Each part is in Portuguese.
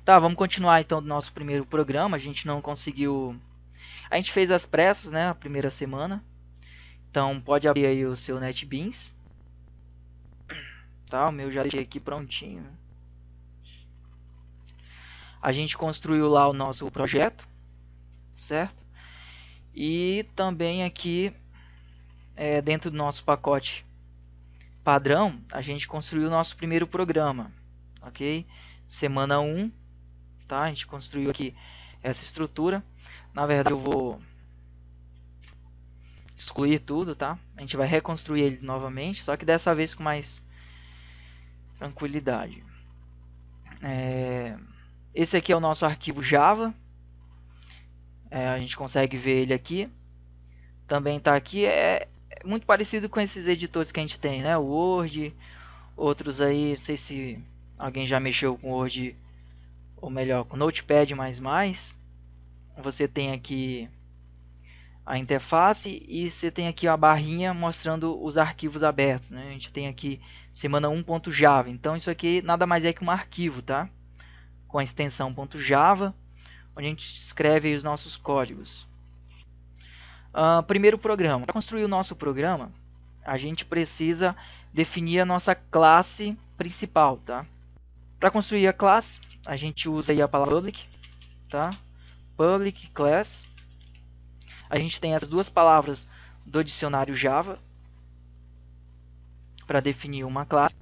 Tá, vamos continuar então do nosso primeiro programa. A gente não conseguiu... A gente fez as pressas, né, a primeira semana. Então pode abrir aí o seu NetBeans. Tá, o meu já deixei aqui prontinho. A gente construiu lá o nosso projeto, certo? E também aqui, dentro do nosso pacote padrão, a gente construiu o nosso primeiro programa, ok? Semana 1, tá? A gente construiu aqui essa estrutura. Na verdade, eu vou excluir tudo, tá? A gente vai reconstruir ele novamente, só que dessa vez com mais tranquilidade. Esse aqui é o nosso arquivo Java. A gente consegue ver ele aqui. Também está aqui. É muito parecido com esses editores que a gente tem, né? O Word, outros aí, não sei se alguém já mexeu com Word, ou melhor, com Notepad++. Você tem aqui a interface e você tem aqui a barrinha mostrando os arquivos abertos, né? A gente tem aqui semana 1.java. Então isso aqui nada mais é que um arquivo, tá? Com a extensão .java, onde a gente escreve os nossos códigos. Primeiro programa. Para construir o nosso programa, a gente precisa definir a nossa classe principal, tá? Para construir a classe, a gente usa aí a palavra public, tá? Public class. A gente tem as duas palavras do dicionário Java para definir uma classe.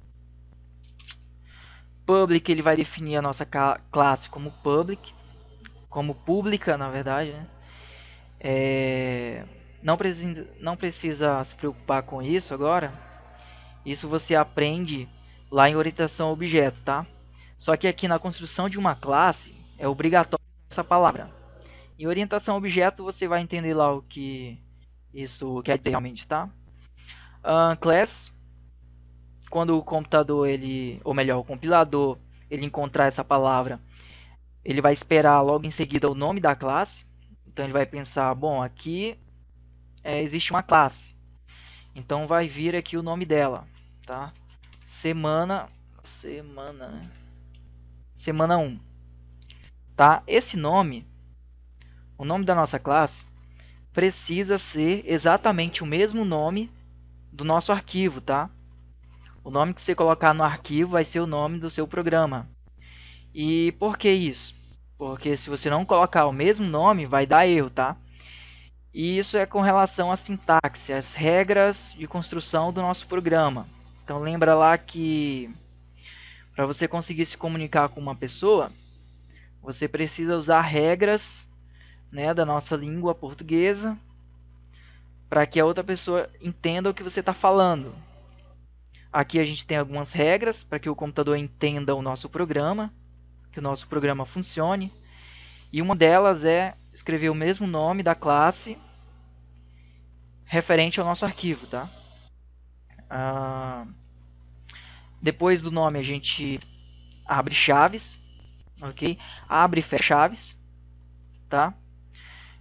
Public, ele vai definir a nossa classe como public, como pública, na verdade, né? Não precisa se preocupar com isso agora. Isso você aprende lá em orientação a objeto, tá? Só que aqui na construção de uma classe é obrigatório essa palavra. Em orientação a objeto você vai entender lá o que isso quer dizer realmente, tá? Class, quando o computador, ou melhor, o compilador, ele encontrar essa palavra, ele vai esperar logo em seguida o nome da classe. Então ele vai pensar, bom, aqui existe uma classe. Então vai vir aqui o nome dela, tá? Semana 1, tá? Esse nome, o nome da nossa classe, precisa ser exatamente o mesmo nome do nosso arquivo, tá? O nome que você colocar no arquivo vai ser o nome do seu programa. E por que isso? Porque se você não colocar o mesmo nome, vai dar erro, tá? E isso é com relação à sintaxe, às regras de construção do nosso programa. Então lembra lá que para você conseguir se comunicar com uma pessoa, você precisa usar regras, né, da nossa língua portuguesa para que a outra pessoa entenda o que você está falando. Aqui a gente tem algumas regras para que o computador entenda o nosso programa, que o nosso programa funcione. E uma delas é escrever o mesmo nome da classe referente ao nosso arquivo, tá? Depois do nome a gente abre chaves, ok? Abre e fecha chaves, tá?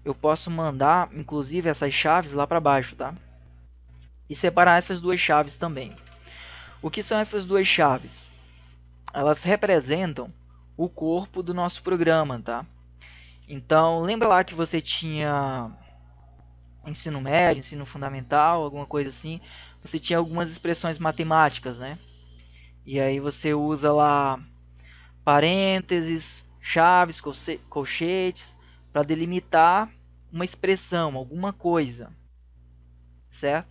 Eu posso mandar, inclusive, essas chaves lá para baixo, tá? E separar essas duas chaves também. O que são essas duas chaves? Elas representam o corpo do nosso programa, tá? Então, lembra lá que você tinha ensino médio, ensino fundamental, alguma coisa assim, você tinha algumas expressões matemáticas, né? E aí você usa lá parênteses, chaves, colchetes, para delimitar uma expressão, alguma coisa, certo?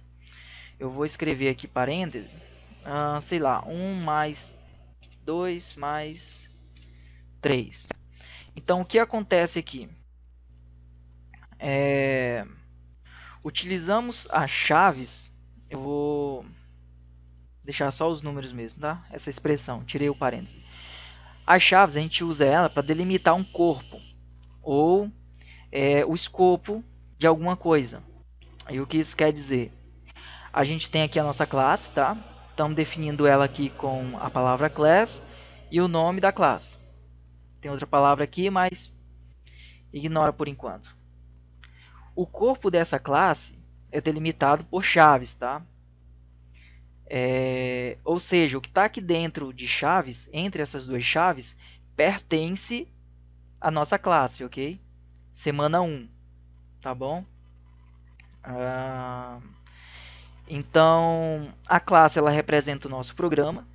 Eu vou escrever aqui parênteses, sei lá, 1 mais 2 mais 3. Então, o que acontece aqui? Utilizamos as chaves, eu vou deixar só os números mesmo, tá? Essa expressão, tirei o parênteses. As chaves, a gente usa ela para delimitar um corpo, ou o escopo de alguma coisa. E o que isso quer dizer? A gente tem aqui a nossa classe, tá? Estamos definindo ela aqui com a palavra class e o nome da classe. Tem outra palavra aqui, mas ignora por enquanto. O corpo dessa classe é delimitado por chaves, tá? Ou seja, o que está aqui dentro de chaves, entre essas duas chaves, pertence à nossa classe, ok? Semana 1, tá bom? Então, a classe ela representa o nosso programa,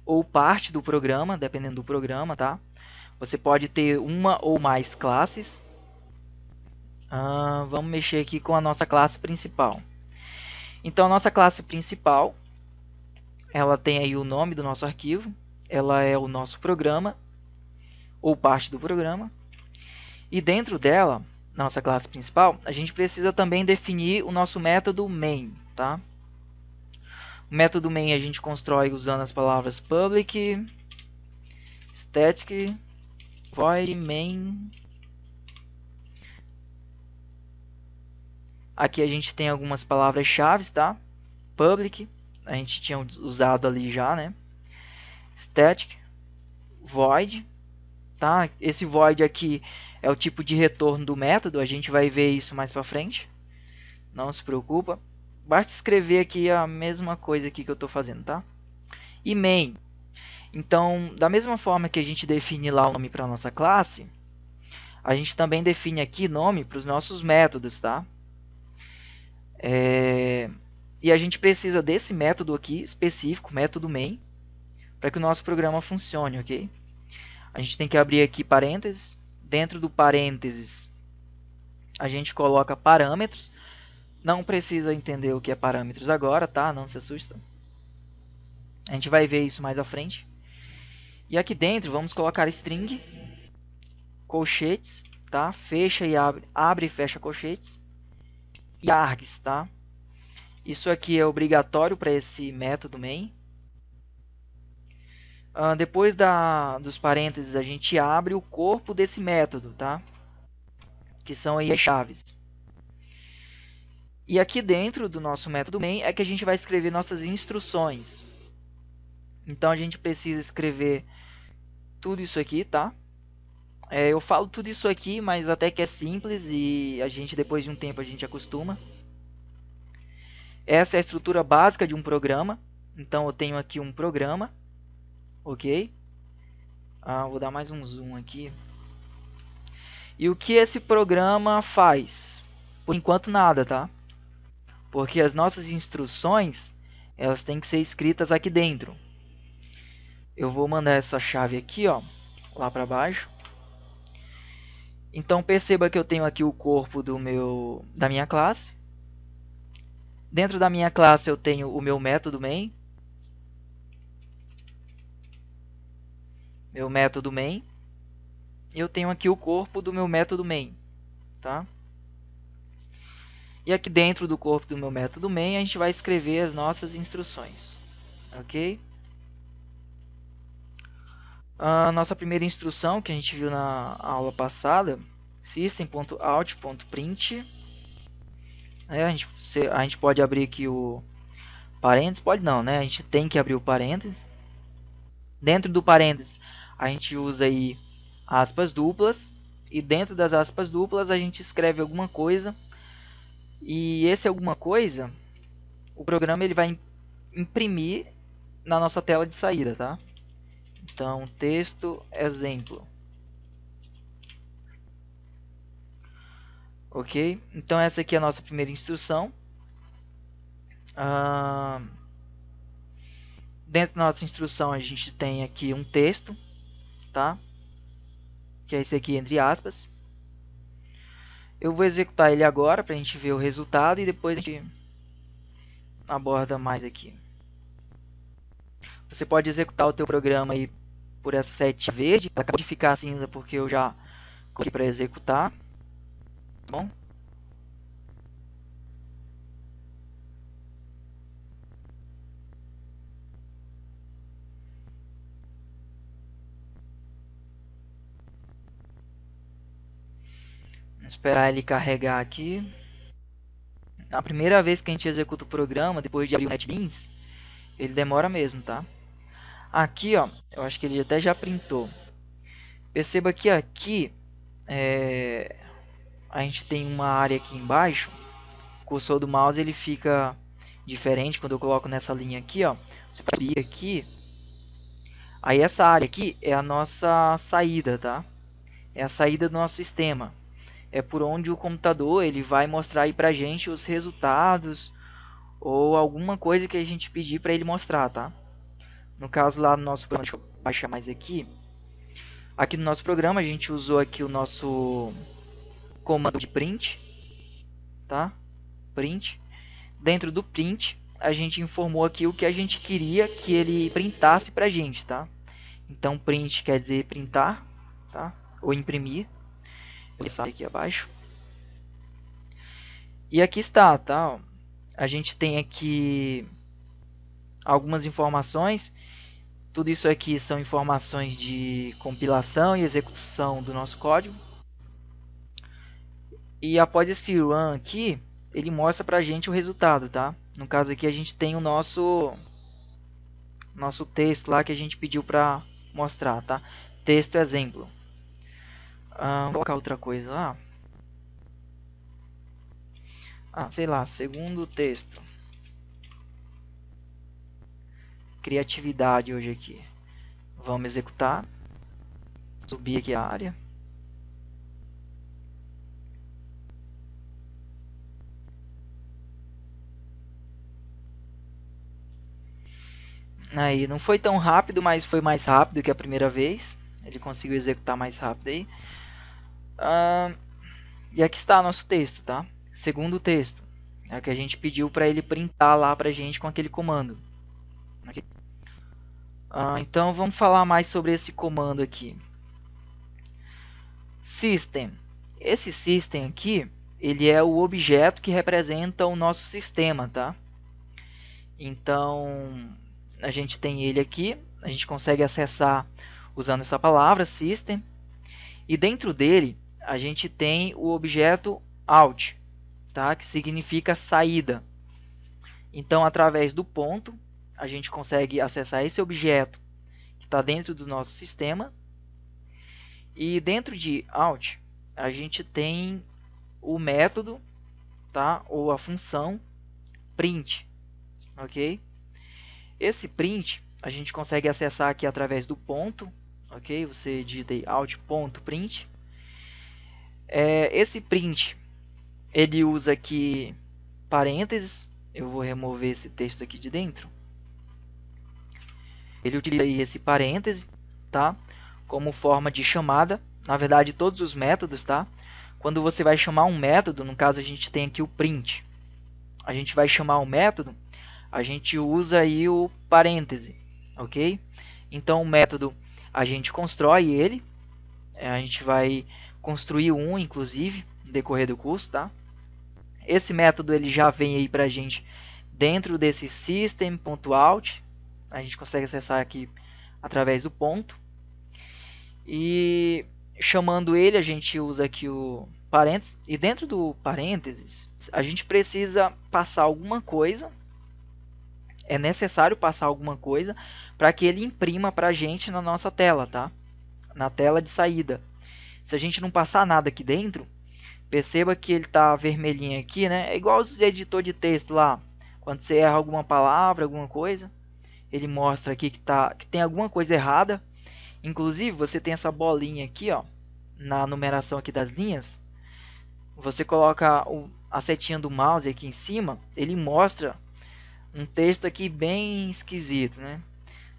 ou parte do programa, dependendo do programa, tá? Você pode ter uma ou mais classes. Vamos mexer aqui com a nossa classe principal. Então, a nossa classe principal, ela tem aí o nome do nosso arquivo, ela é o nosso programa, ou parte do programa. E dentro dela, nossa classe principal, a gente precisa também definir o nosso método main, tá? O método main a gente constrói usando as palavras public, static, void main. Aqui a gente tem algumas palavras-chave, tá? Public, a gente tinha usado ali já, né? Static, void, tá? Esse void aqui é o tipo de retorno do método, a gente vai ver isso mais pra frente. Não se preocupa. Basta escrever aqui a mesma coisa aqui que eu estou fazendo, tá? E main. Então, da mesma forma que a gente define lá o nome para nossa classe, a gente também define aqui nome para os nossos métodos, tá? E a gente precisa desse método aqui específico, método main, para que o nosso programa funcione, ok? A gente tem que abrir aqui parênteses. Dentro do parênteses, a gente coloca parâmetros. Não precisa entender o que é parâmetros agora, tá? Não se assusta. A gente vai ver isso mais à frente. E aqui dentro vamos colocar string, colchetes, tá? Fecha e abre e fecha colchetes. E args, tá? Isso aqui é obrigatório para esse método main. Depois dos parênteses a gente abre o corpo desse método, tá? Que são aí as chaves. E aqui dentro do nosso método main é que a gente vai escrever nossas instruções. Então a gente precisa escrever tudo isso aqui, tá? Eu falo tudo isso aqui, mas até que é simples e a gente depois de um tempo a gente acostuma. Essa é a estrutura básica de um programa. Então eu tenho aqui um programa, ok? Vou dar mais um zoom aqui. E o que esse programa faz? Por enquanto nada, tá? Porque as nossas instruções, elas têm que ser escritas aqui dentro. Eu vou mandar essa chave aqui, ó, lá para baixo. Então perceba que eu tenho aqui o corpo da minha classe. Dentro da minha classe eu tenho o meu método main. Meu método main. Eu tenho aqui o corpo do meu método main, tá? E aqui dentro do corpo do meu método main a gente vai escrever as nossas instruções, ok? A nossa primeira instrução que a gente viu na aula passada, system.out.print. A gente pode abrir aqui o parênteses, pode não, né? A gente tem que abrir o parênteses. Dentro do parênteses a gente usa aí aspas duplas, e dentro das aspas duplas a gente escreve alguma coisa, e esse alguma coisa o programa ele vai imprimir na nossa tela de saída, tá? Então, texto exemplo. Ok? Então essa aqui é a nossa primeira instrução. Dentro da nossa instrução a gente tem aqui um texto, tá? Que é esse aqui entre aspas. Eu vou executar ele agora para a gente ver o resultado e depois a gente aborda mais aqui. Você pode executar o teu programa aí por essa setinha verde. Ela acabou de ficar cinza porque eu já coloquei para executar. Tá bom? Vamos esperar ele carregar aqui. Na primeira vez que a gente executa o programa, depois de abrir o NetBeans, ele demora mesmo, tá? Aqui, ó, eu acho que ele até já printou. Perceba que aqui a gente tem uma área aqui embaixo. O cursor do mouse ele fica diferente quando eu coloco nessa linha aqui, ó. Você pode subir aqui, Aí essa área aqui é a nossa saída, tá? É a saída do nosso sistema. É por onde o computador ele vai mostrar aí pra gente os resultados ou alguma coisa que a gente pedir para ele mostrar, tá? No caso lá no nosso programa, deixa eu baixar mais aqui. Aqui no nosso programa a gente usou aqui o nosso comando de print, tá? Print. Dentro do print, a gente informou aqui o que a gente queria que ele printasse pra gente, tá? Então print quer dizer printar, tá? Ou imprimir. Vou deixar aqui abaixo. E aqui está, tá? A gente tem aqui algumas informações. Tudo isso aqui são informações de compilação e execução do nosso código. E após esse run aqui, ele mostra pra gente o resultado, tá? No caso aqui a gente tem o nosso texto lá que a gente pediu pra mostrar, tá? Texto exemplo. Vou colocar outra coisa lá. Sei lá, segundo texto. Criatividade hoje aqui. Vamos executar. Subir aqui a área. Aí, não foi tão rápido, mas foi mais rápido que a primeira vez. Ele conseguiu executar mais rápido aí. E aqui está nosso texto, tá? Segundo texto. É o que a gente pediu para ele printar lá pra gente com aquele comando. Okay? Então vamos falar mais sobre esse comando aqui. System. Esse system aqui, ele é o objeto que representa o nosso sistema, tá? Então, a gente tem ele aqui, a gente consegue acessar usando essa palavra, system. E dentro dele, a gente tem o objeto out, tá? Que significa saída. Então, através do ponto, a gente consegue acessar esse objeto que está dentro do nosso sistema. E dentro de out, a gente tem o método, tá? Ou a função print, ok? Esse print a gente consegue acessar aqui através do ponto, ok? Você digita aí out.print. Esse print ele usa aqui parênteses. Eu vou remover esse texto aqui de dentro. Ele utiliza aí esse parêntese, tá? Como forma de chamada. Na verdade, todos os métodos, tá? Quando você vai chamar um método, no caso a gente tem aqui o print. A gente vai chamar o método, a gente usa aí o parêntese, ok? Então o método a gente constrói ele, a gente vai construir um, inclusive, no decorrer do curso, tá? Esse método ele já vem aí pra gente dentro desse system.out, a gente consegue acessar aqui através do ponto. E chamando ele, a gente usa aqui o parênteses. E dentro do parênteses, a gente precisa passar alguma coisa. É necessário passar alguma coisa para que ele imprima para a gente na nossa tela, tá? Na tela de saída. Se a gente não passar nada aqui dentro, perceba que ele está vermelhinho aqui, né? É igual os editor de texto lá. Quando você erra alguma palavra, alguma coisa, ele mostra aqui que tem alguma coisa errada. Inclusive, você tem essa bolinha aqui, ó, na numeração aqui das linhas. Você coloca a setinha do mouse aqui em cima, ele mostra um texto aqui bem esquisito, né?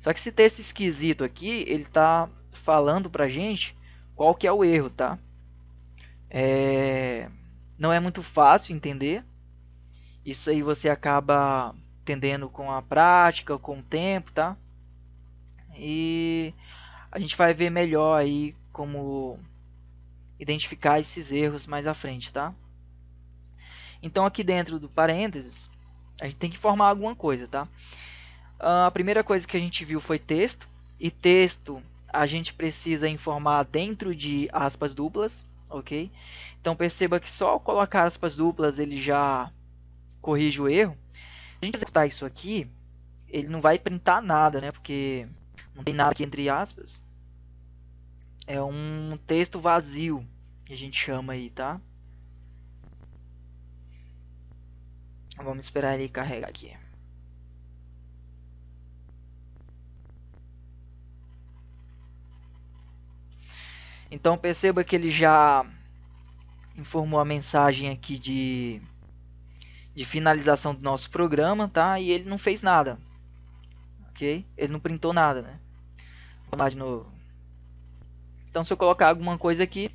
Só que esse texto esquisito aqui, ele tá falando pra gente qual que é o erro, tá? Não é muito fácil entender. Isso aí você acaba entendendo com a prática, com o tempo, tá? E a gente vai ver melhor aí como identificar esses erros mais à frente, tá? Então aqui dentro do parênteses, a gente tem que formar alguma coisa, tá? A primeira coisa que a gente viu foi texto, e texto a gente precisa informar dentro de aspas duplas, ok? Então perceba que só ao colocar aspas duplas ele já corrige o erro. Se a gente executar isso aqui, ele não vai printar nada, né? Porque não tem nada aqui entre aspas. É um texto vazio que a gente chama aí, tá? Vamos esperar ele carregar aqui. Então perceba que ele já informou a mensagem aqui de finalização do nosso programa, tá? E ele não fez nada, ok? Ele não printou nada, né? Vamos lá de novo. Então se eu colocar alguma coisa aqui,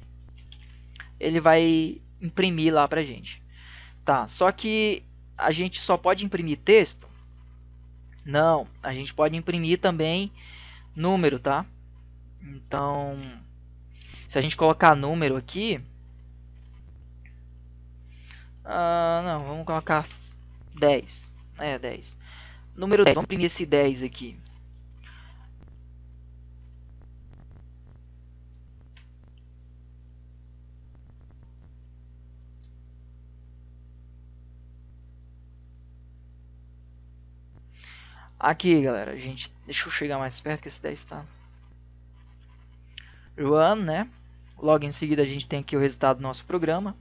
ele vai imprimir lá pra gente. Tá, só que a gente só pode imprimir texto? Não, a gente pode imprimir também número, tá? Então, se a gente colocar número aqui, não, vamos colocar 10. 10. Número 10, vamos imprimir esse 10 aqui. Aqui, galera, deixa eu chegar mais perto que esse 10 está. Run, né? Logo em seguida a gente tem aqui o resultado do nosso programa.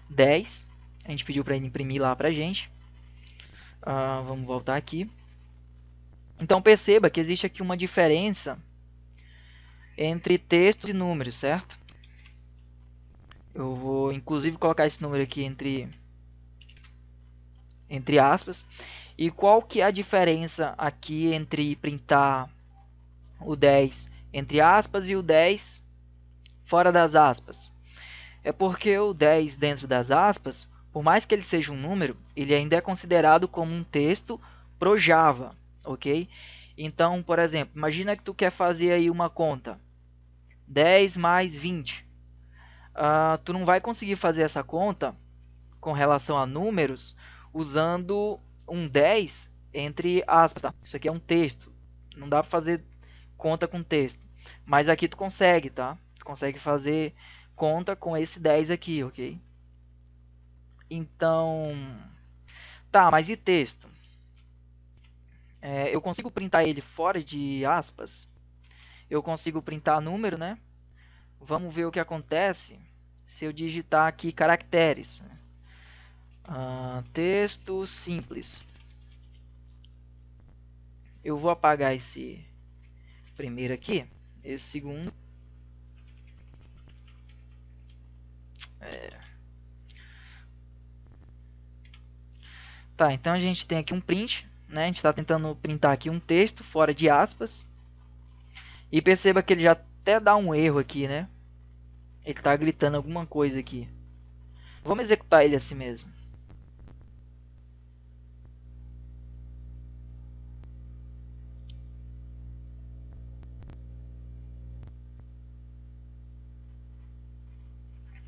10. A gente pediu para ele imprimir lá pra gente. Vamos voltar aqui. Então perceba que existe aqui uma diferença entre textos e números, certo? Eu vou inclusive colocar esse número aqui entre aspas. E qual que é a diferença aqui entre printar o 10 entre aspas e o 10 fora das aspas? É porque o 10 dentro das aspas, por mais que ele seja um número, ele ainda é considerado como um texto pro Java, ok? Então, por exemplo, imagina que tu quer fazer aí uma conta, 10 mais 20. Tu não vai conseguir fazer essa conta com relação a números usando um 10 entre aspas, tá? Isso aqui é um texto, não dá para fazer conta com texto, mas aqui tu consegue, tá? Tu consegue fazer conta com esse 10 aqui, ok? Então, tá, mas e texto? Eu consigo printar ele fora de aspas? Eu consigo printar número, né? Vamos ver o que acontece se eu digitar aqui caracteres. Texto simples. Eu vou apagar esse primeiro aqui, esse segundo. Tá, então a gente tem aqui um print, né? A gente está tentando printar aqui um texto fora de aspas. E perceba que ele já até dá um erro aqui, né? Ele está gritando alguma coisa aqui. Vamos executar ele assim mesmo.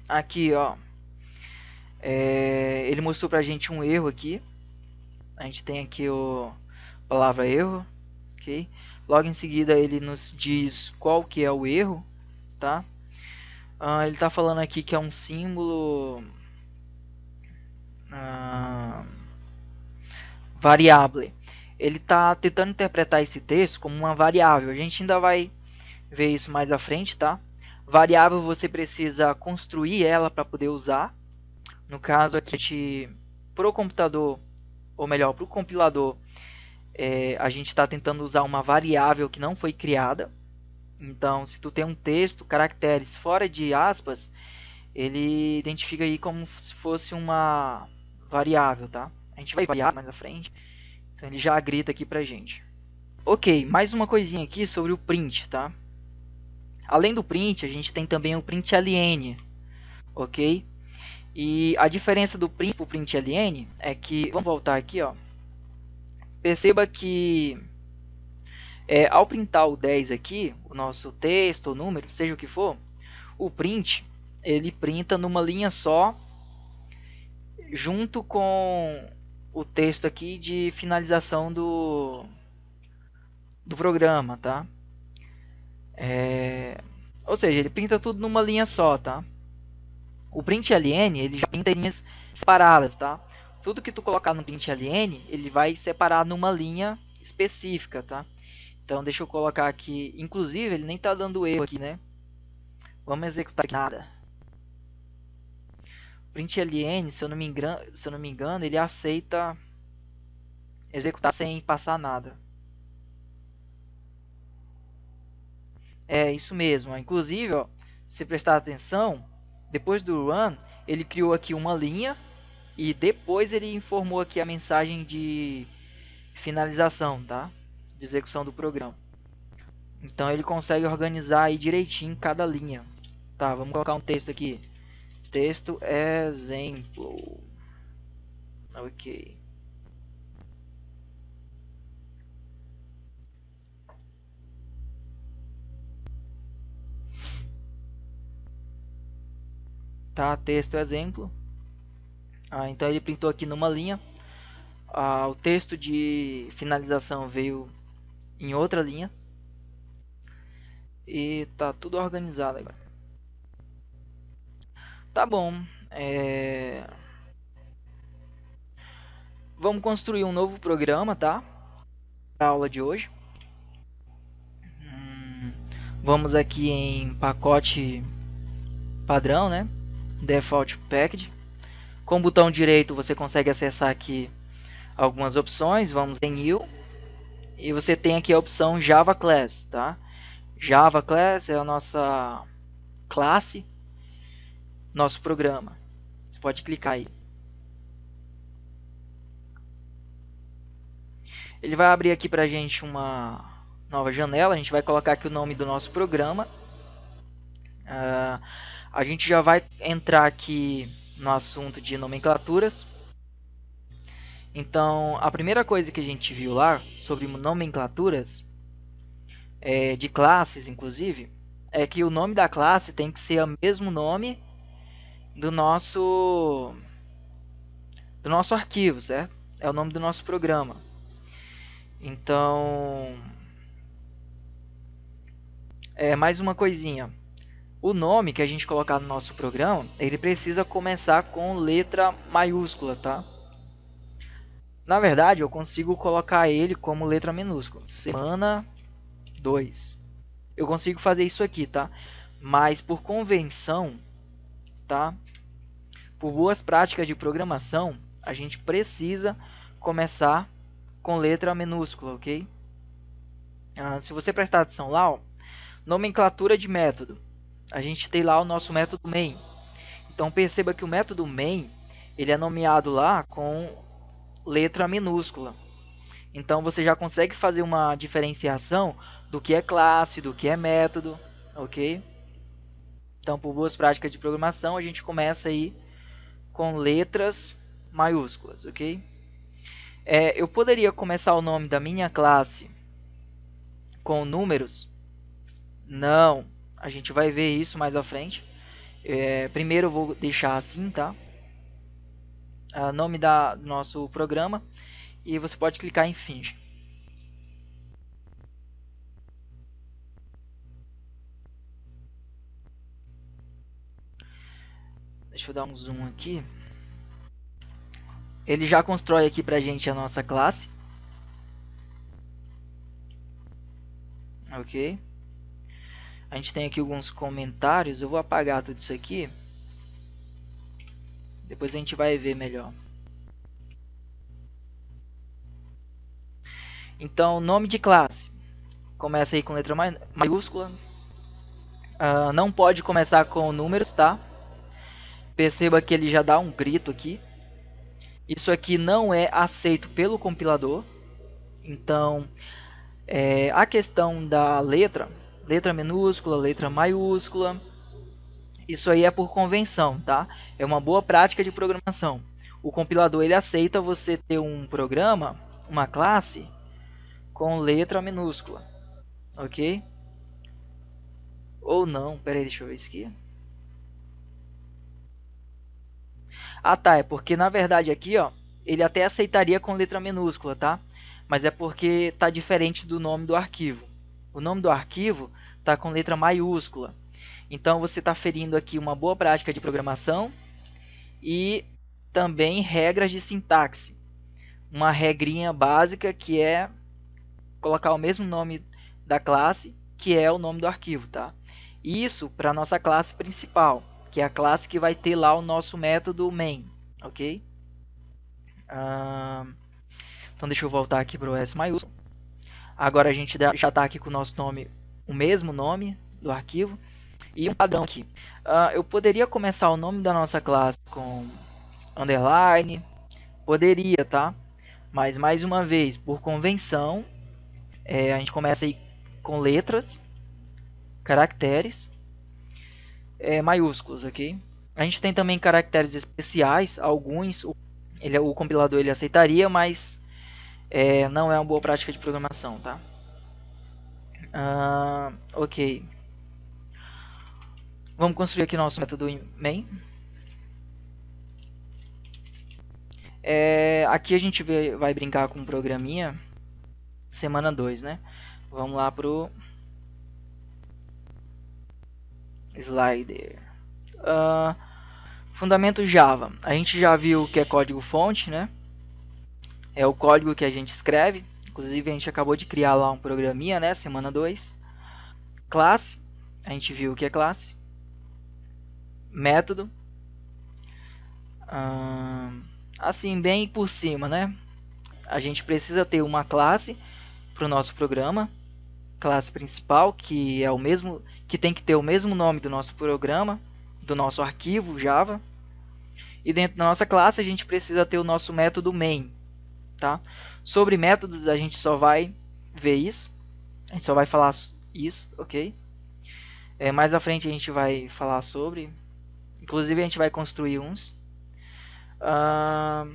Aqui, ó. Ele mostrou pra gente um erro aqui. A gente tem aqui a palavra erro, ok? Logo em seguida ele nos diz qual que é o erro, tá? Ele está falando aqui que é um símbolo variável. Ele está tentando interpretar esse texto como uma variável. A gente ainda vai ver isso mais à frente, tá? Variável você precisa construir ela para poder usar. No caso aqui, para o computador, ou melhor, para o compilador, a gente está tentando usar uma variável que não foi criada. Então, se tu tem um texto, caracteres fora de aspas, ele identifica aí como se fosse uma variável, tá? A gente vai variar mais à frente. Então ele já grita aqui pra gente. Ok, mais uma coisinha aqui sobre o print, tá? Além do print, a gente tem também o println, ok? E a diferença do print para o println é que, vamos voltar aqui, ó. Perceba que ao printar o 10 aqui, o nosso texto ou número, seja o que for, o print, ele printa numa linha só, junto com o texto aqui de finalização do programa, tá? Ou seja, ele printa tudo numa linha só, tá? O println, ele já printa linhas separadas, tá? Tudo que tu colocar no println, ele vai separar numa linha específica, tá? Então deixa eu colocar aqui, inclusive ele nem tá dando erro aqui, né? Vamos executar aqui nada. Println, se eu não me engano, ele aceita executar sem passar nada. É isso mesmo, ó. Inclusive, ó, se prestar atenção, depois do run, ele criou aqui uma linha e depois ele informou aqui a mensagem de finalização, tá? De execução do programa. Então ele consegue organizar aí direitinho cada linha. Tá, vamos colocar um texto aqui. Texto exemplo. Ok. Tá, texto exemplo. Então ele printou aqui numa linha. O texto de finalização veio em outra linha. E tá tudo organizado agora. Tá bom. Vamos construir um novo programa, tá? Para a aula de hoje. Vamos aqui em pacote padrão, né? Default Package. Com o botão direito você consegue acessar aqui algumas opções. Vamos em New. E você tem aqui a opção Java Class, tá? Java Class é a nossa classe, nosso programa. Você pode clicar aí. Ele vai abrir aqui pra gente uma nova janela. A gente vai colocar aqui o nome do nosso programa. A gente já vai entrar aqui no assunto de nomenclaturas. Então, a primeira coisa que a gente viu lá sobre nomenclaturas, de classes inclusive, é que o nome da classe tem que ser o mesmo nome do nosso arquivo, certo? É o nome do nosso programa. Então, mais uma coisinha. O nome que a gente colocar no nosso programa, ele precisa começar com letra maiúscula, tá? Na verdade, eu consigo colocar ele como letra minúscula. Semana 2. Eu consigo fazer isso aqui, tá? Mas por convenção, tá? Por boas práticas de programação, a gente precisa começar com letra minúscula, ok? Se você prestar atenção lá, ó, nomenclatura de método. A gente tem lá o nosso método main. Então perceba que o método main, ele é nomeado lá com letra minúscula. Então você já consegue fazer uma diferenciação do que é classe, do que é método, ok? Então, por boas práticas de programação, a gente começa aí com letras maiúsculas, ok? Eu poderia começar o nome da minha classe com números? Não, a gente vai ver isso mais à frente. Primeiro eu vou deixar assim, tá? Nome do nosso programa. E você pode clicar em Finish. Deixa eu dar um zoom aqui. Ele já constrói aqui pra gente a nossa classe. Ok. A gente tem aqui alguns comentários. Eu vou apagar tudo isso aqui. Depois a gente vai ver melhor. Então, nome de classe. Começa aí com letra maiúscula. Não pode começar com números, tá? Perceba que ele já dá um grito aqui. Isso aqui não é aceito pelo compilador. Então, a questão da letra minúscula, letra maiúscula, isso aí é por convenção, tá? É uma boa prática de programação. O compilador ele aceita você ter um programa, uma classe, com letra minúscula, ok? Ou não, peraí, deixa eu ver isso aqui. Tá, é porque na verdade aqui, ó, ele até aceitaria com letra minúscula, tá? Mas é porque tá diferente do nome do arquivo. O nome do arquivo tá com letra maiúscula. Então você está ferindo aqui uma boa prática de programação e também regras de sintaxe. Uma regrinha básica que é colocar o mesmo nome da classe, que é o nome do arquivo, tá? Isso para a nossa classe principal, que é a classe que vai ter lá o nosso método main, ok? Então deixa eu voltar aqui para o S maiúsculo. Agora a gente já está aqui com o nosso nome, o mesmo nome do arquivo. e um padrão aqui. Eu poderia começar o nome da nossa classe com underline, poderia, tá? Mas mais uma vez, por convenção, a gente começa aí com letras, caracteres, maiúsculos, ok? A gente tem também caracteres especiais, alguns o compilador ele aceitaria, mas não é uma boa prática de programação, tá? Ok. Vamos construir aqui nosso método main. Aqui a gente vai brincar com um programinha semana 2, né? Vamos lá pro slider. Fundamento Java. A gente já viu o que é código fonte, né? É o código que a gente escreve. Inclusive a gente acabou de criar lá um programinha, né? Semana 2. Classe. A gente viu o que é classe. Método. Assim, bem por cima, né? A gente precisa ter uma classe para o nosso programa. Classe principal, que é o mesmo, que tem que ter o mesmo nome do nosso programa, do nosso arquivo Java. E dentro da nossa classe a gente precisa ter o nosso método main, tá? Sobre métodos a gente só vai ver isso, a gente só vai falar isso, ok? Mais à frente a gente vai falar sobre, inclusive a gente vai construir uns. A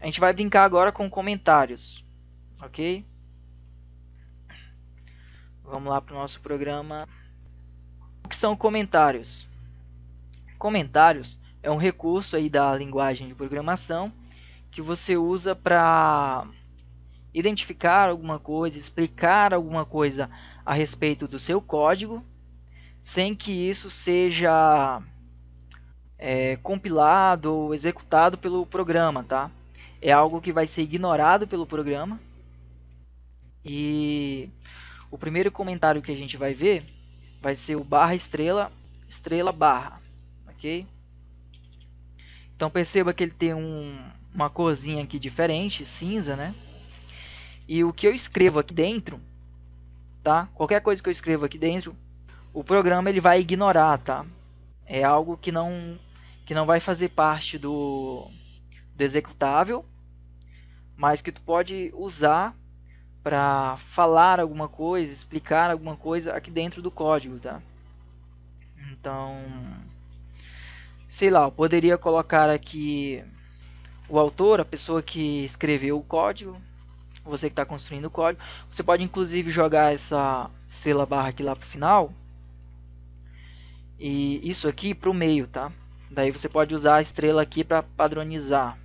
gente vai brincar agora com comentários, ok? Vamos lá para o nosso programa. O que são comentários? Comentários é um recurso aí da linguagem de programação que você usa para identificar alguma coisa, explicar alguma coisa a respeito do seu código, sem que isso seja compilado ou executado pelo programa, tá? É algo que vai ser ignorado pelo programa. E o primeiro comentário que a gente vai ver vai ser o barra estrela, estrela barra, ok? Então perceba que ele tem uma corzinha aqui diferente, cinza, né? E o que eu escrevo aqui dentro, tá? Qualquer coisa que eu escrevo aqui dentro, o programa ele vai ignorar, tá? É algo que não vai fazer parte do executável, mas que tu pode usar para falar alguma coisa, explicar alguma coisa aqui dentro do código, tá? Então, sei lá, eu poderia colocar aqui o autor, a pessoa que escreveu o código, você que está construindo o código. Você pode inclusive jogar essa estrela barra aqui lá para o final e isso aqui para o meio, tá? Daí você pode usar a estrela aqui para padronizar,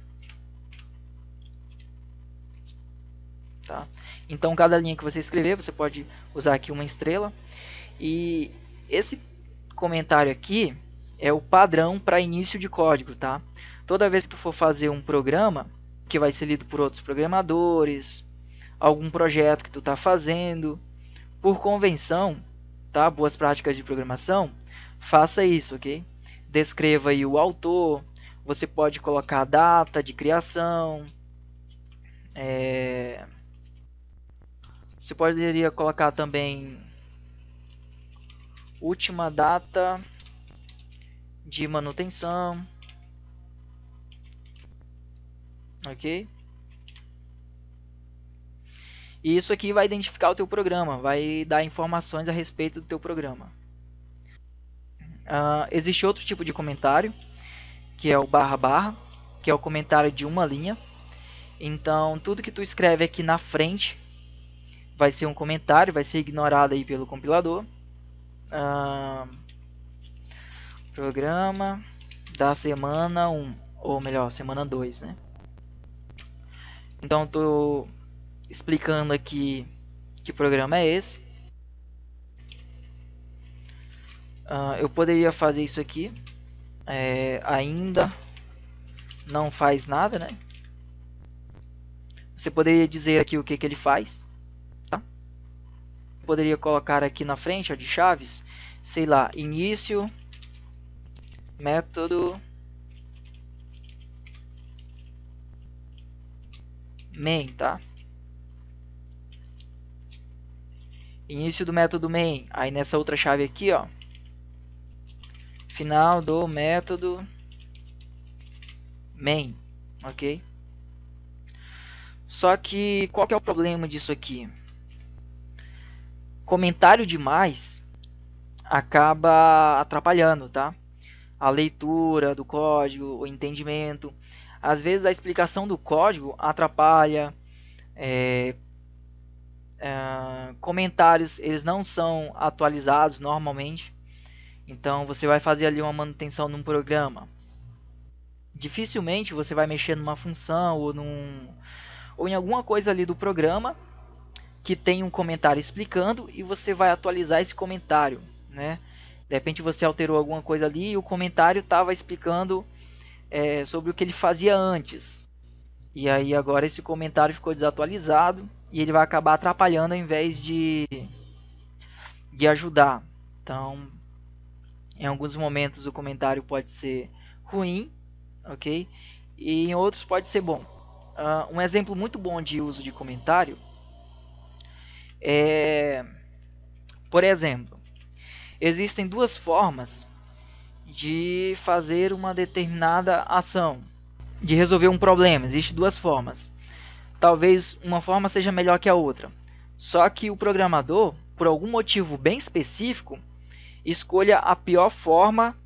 tá? Então cada linha que você escrever você pode usar aqui uma estrela, e esse comentário aqui é o padrão para início de código, tá? Toda vez que tu for fazer um programa que vai ser lido por outros programadores, algum projeto que tu está fazendo, por convenção, tá? Boas práticas de programação, faça isso, ok? Descreva aí o autor, você pode colocar a data de criação, você poderia colocar também última data de manutenção, ok? E isso aqui vai identificar o teu programa, vai dar informações a respeito do teu programa. Existe outro tipo de comentário, que é o barra barra, que é o comentário de uma linha. Então, tudo que tu escreve aqui na frente vai ser um comentário, vai ser ignorado aí pelo compilador. Programa da semana 1, ou melhor, semana 2, né? Então, estou explicando aqui que programa é esse. Eu poderia fazer isso aqui. Ainda não faz nada, né? Você poderia dizer aqui o que ele faz, tá? Poderia colocar aqui na frente, ó, de chaves, sei lá, início, método main, tá? Início do método main. Aí nessa outra chave aqui, ó, final do método main, ok? Só que qual que é o problema disso aqui? Comentário demais acaba atrapalhando, tá? A leitura do código, o entendimento. Às vezes a explicação do código atrapalha. Comentários eles não são atualizados normalmente. Então você vai fazer ali uma manutenção num programa. Dificilmente você vai mexer numa função ou em alguma coisa ali do programa que tem um comentário explicando e você vai atualizar esse comentário, né? De repente você alterou alguma coisa ali e o comentário estava explicando sobre o que ele fazia antes. E aí agora esse comentário ficou desatualizado e ele vai acabar atrapalhando ao invés de ajudar. Então, em alguns momentos o comentário pode ser ruim, ok? E em outros pode ser bom. Um exemplo muito bom de uso de comentário é, por exemplo, existem duas formas de fazer uma determinada ação, de resolver um problema. Existem duas formas. Talvez uma forma seja melhor que a outra. Só que o programador, por algum motivo bem específico, escolha a pior forma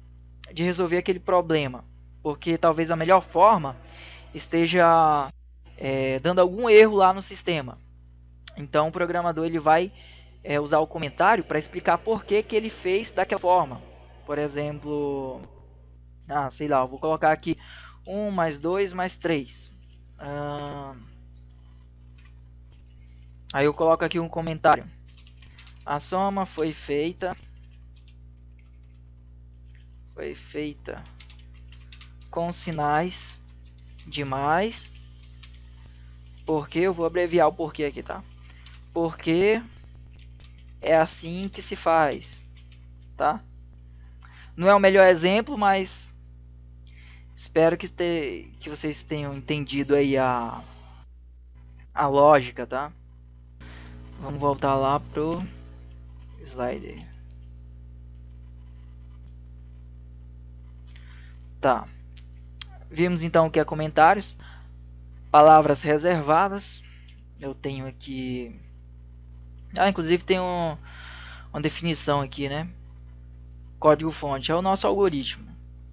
de resolver aquele problema. Porque talvez a melhor forma esteja dando algum erro lá no sistema. Então o programador ele vai usar o comentário para explicar por que ele fez daquela forma. Por exemplo, sei lá, eu vou colocar aqui 1 mais 2 mais 3. Aí eu coloco aqui um comentário. A soma foi feita com sinais de mais. Porque eu vou abreviar o porquê aqui, tá? Porque é assim que se faz, tá? Não é o melhor exemplo, mas espero que vocês tenham entendido aí a lógica, tá? Vamos voltar lá pro slide. Tá. Vimos então o que é comentários. Palavras reservadas. Eu tenho aqui... inclusive tem uma definição aqui, né? Código-fonte é o nosso algoritmo.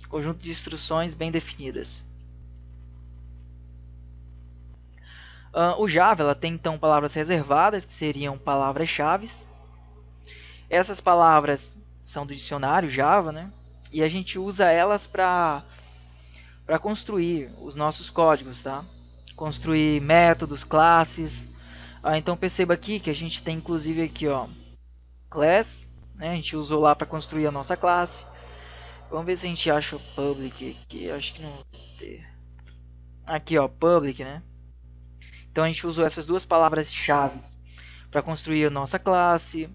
Conjunto de instruções bem definidas. O Java ela tem então palavras reservadas, que seriam palavras-chave. Essas palavras são do dicionário Java, né? E a gente usa elas para construir os nossos códigos, tá? Construir métodos, classes. Então perceba aqui que a gente tem inclusive aqui, ó, class, né? A gente usou lá para construir a nossa classe. Vamos ver se a gente acha o public aqui. Acho que não vai ter. Aqui, ó, public, né? Então a gente usou essas duas palavras-chave para construir a nossa classe.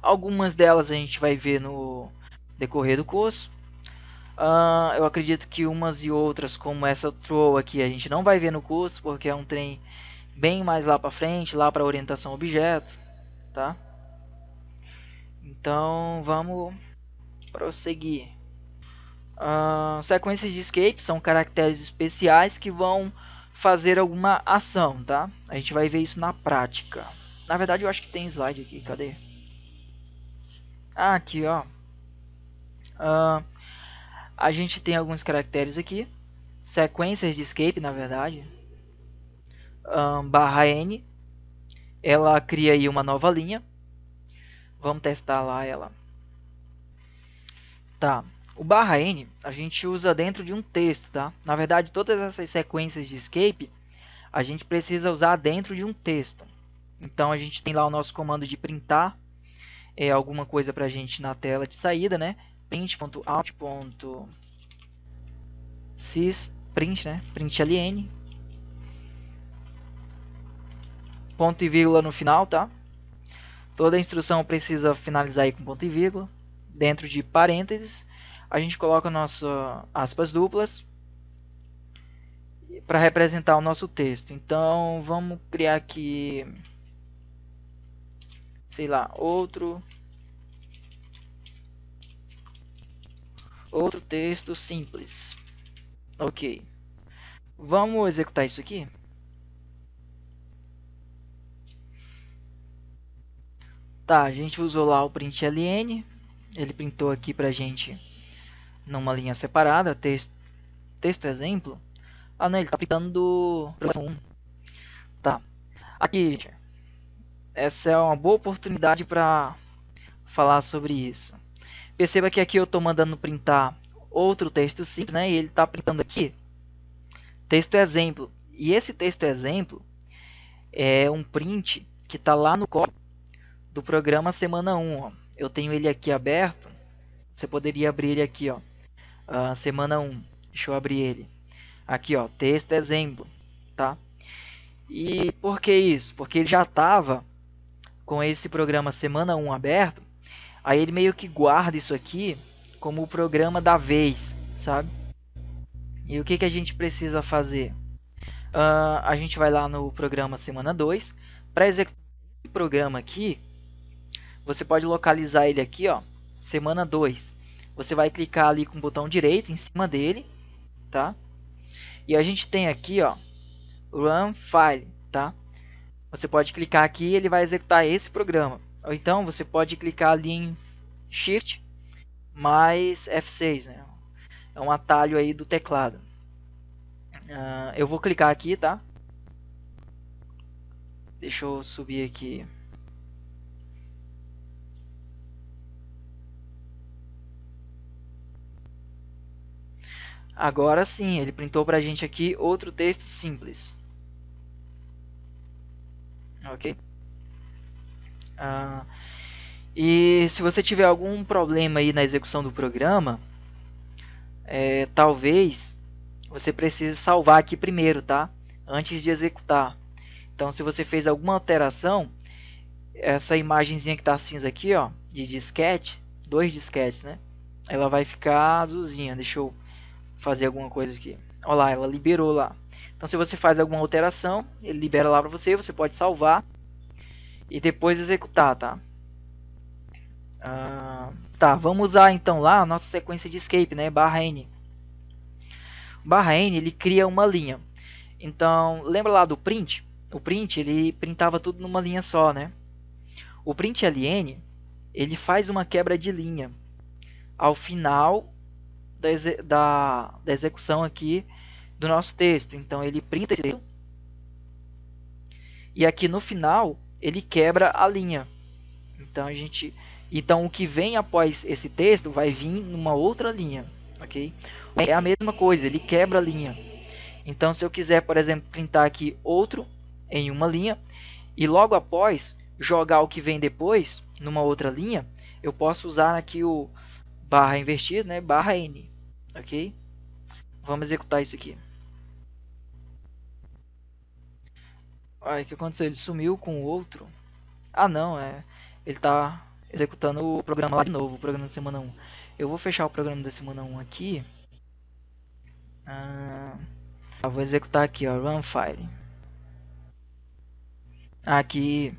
Algumas delas a gente vai ver no decorrer do curso. Eu acredito que umas e outras, como essa throw aqui, a gente não vai ver no curso, porque é um trem bem mais lá para frente, lá para orientação a objeto, tá? Então vamos prosseguir. Sequências de escape são caracteres especiais que vão fazer alguma ação, tá? A gente vai ver isso na prática. Na verdade eu acho que tem slide aqui, cadê? Aqui, ó. A gente tem alguns caracteres aqui. Sequências de escape, na verdade. Barra N. Ela cria aí uma nova linha. Vamos testar lá ela. Tá. O barra N a gente usa dentro de um texto, tá? Na verdade, todas essas sequências de escape a gente precisa usar dentro de um texto. Então a gente tem lá o nosso comando de printar alguma coisa pra gente na tela de saída, né? Print, né? Println. Ponto e vírgula no final, tá? Toda a instrução precisa finalizar aí com ponto e vírgula. Dentro de parênteses, a gente coloca nossas aspas duplas para representar o nosso texto. Então, vamos criar aqui, sei lá, outro outro texto simples. Ok. Vamos executar isso aqui? Tá, a gente usou lá o println. Ele printou aqui pra gente numa linha separada, texto exemplo. Ah, não, ele tá printando do programa 1. Tá. Aqui, gente, essa é uma boa oportunidade para falar sobre isso. Perceba que aqui eu estou mandando printar outro texto simples, né? E ele está printando aqui texto exemplo. E esse texto exemplo é um print que está lá no código do programa semana 1. Ó. Eu tenho ele aqui aberto. Você poderia abrir ele aqui, ó. Semana 1. Deixa eu abrir ele. Aqui, ó, texto exemplo, tá? E por que isso? Porque ele já estava com esse programa semana 1 aberto. Aí ele meio que guarda isso aqui como o programa da vez, sabe? E o que, que a gente precisa fazer? A gente vai lá no programa semana 2. Para executar esse programa aqui, você pode localizar ele aqui, ó, semana 2. Você vai clicar ali com o botão direito em cima dele, tá? E a gente tem aqui, ó, Run File, tá? Você pode clicar aqui e ele vai executar esse programa. Ou então você pode clicar ali em Shift mais F6, né? É um atalho aí do teclado. Eu vou clicar aqui, tá? Deixa eu subir aqui. Agora sim, ele printou pra gente aqui outro texto simples. Ok? E se você tiver algum problema aí na execução do programa, talvez você precise salvar aqui primeiro, tá? Antes de executar. Então, se você fez alguma alteração, essa imagenzinha que está cinza aqui, ó, de disquete, 2 disquetes, né? Ela vai ficar azulzinha. Deixa eu fazer alguma coisa aqui. Olha lá, ela liberou lá. Então, se você faz alguma alteração, ele libera lá para você. Você pode salvar e depois executar, tá? Tá, vamos usar então lá a nossa sequência de escape, né? /n. /n ele cria uma linha. Então, lembra lá do print? O print ele printava tudo numa linha só, né? O println ele faz uma quebra de linha ao final da execução aqui do nosso texto. Então ele printa esse texto e aqui no final ele quebra a linha. Então o que vem após esse texto vai vir numa outra linha, ok? É a mesma coisa, ele quebra a linha. Então se eu quiser, por exemplo, printar aqui outro em uma linha e logo após jogar o que vem depois numa outra linha, eu posso usar aqui o barra invertido, né? /n, ok? Vamos executar isso aqui. Olha, o que aconteceu? Ele sumiu com o outro. Ah, não, ele está executando o programa lá de novo, o programa da semana 1. Eu vou fechar o programa da semana 1 aqui. Vou executar aqui, ó, Run File. Aqui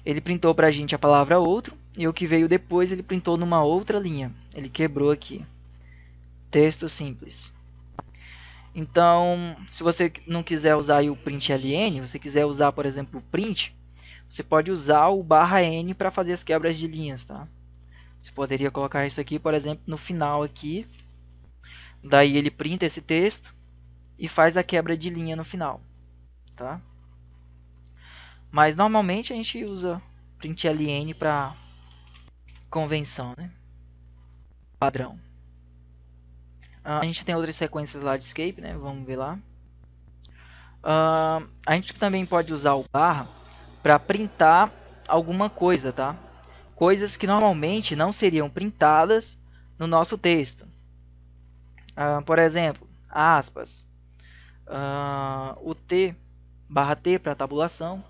ele printou pra gente a palavra outro e o que veio depois ele printou numa outra linha. Ele quebrou aqui. Texto simples. Então, se você não quiser usar aí o println, você quiser usar, por exemplo, o print, você pode usar o /n para fazer as quebras de linhas, tá? Você poderia colocar isso aqui, por exemplo, no final aqui. Daí ele printa esse texto e faz a quebra de linha no final, tá? Mas normalmente a gente usa println para convenção, né? Padrão. A gente tem outras sequências lá de escape, né? Vamos ver lá. A gente também pode usar o barra para printar alguma coisa, tá? Coisas que normalmente não seriam printadas no nosso texto. Por exemplo, aspas, o T, /T para tabulação.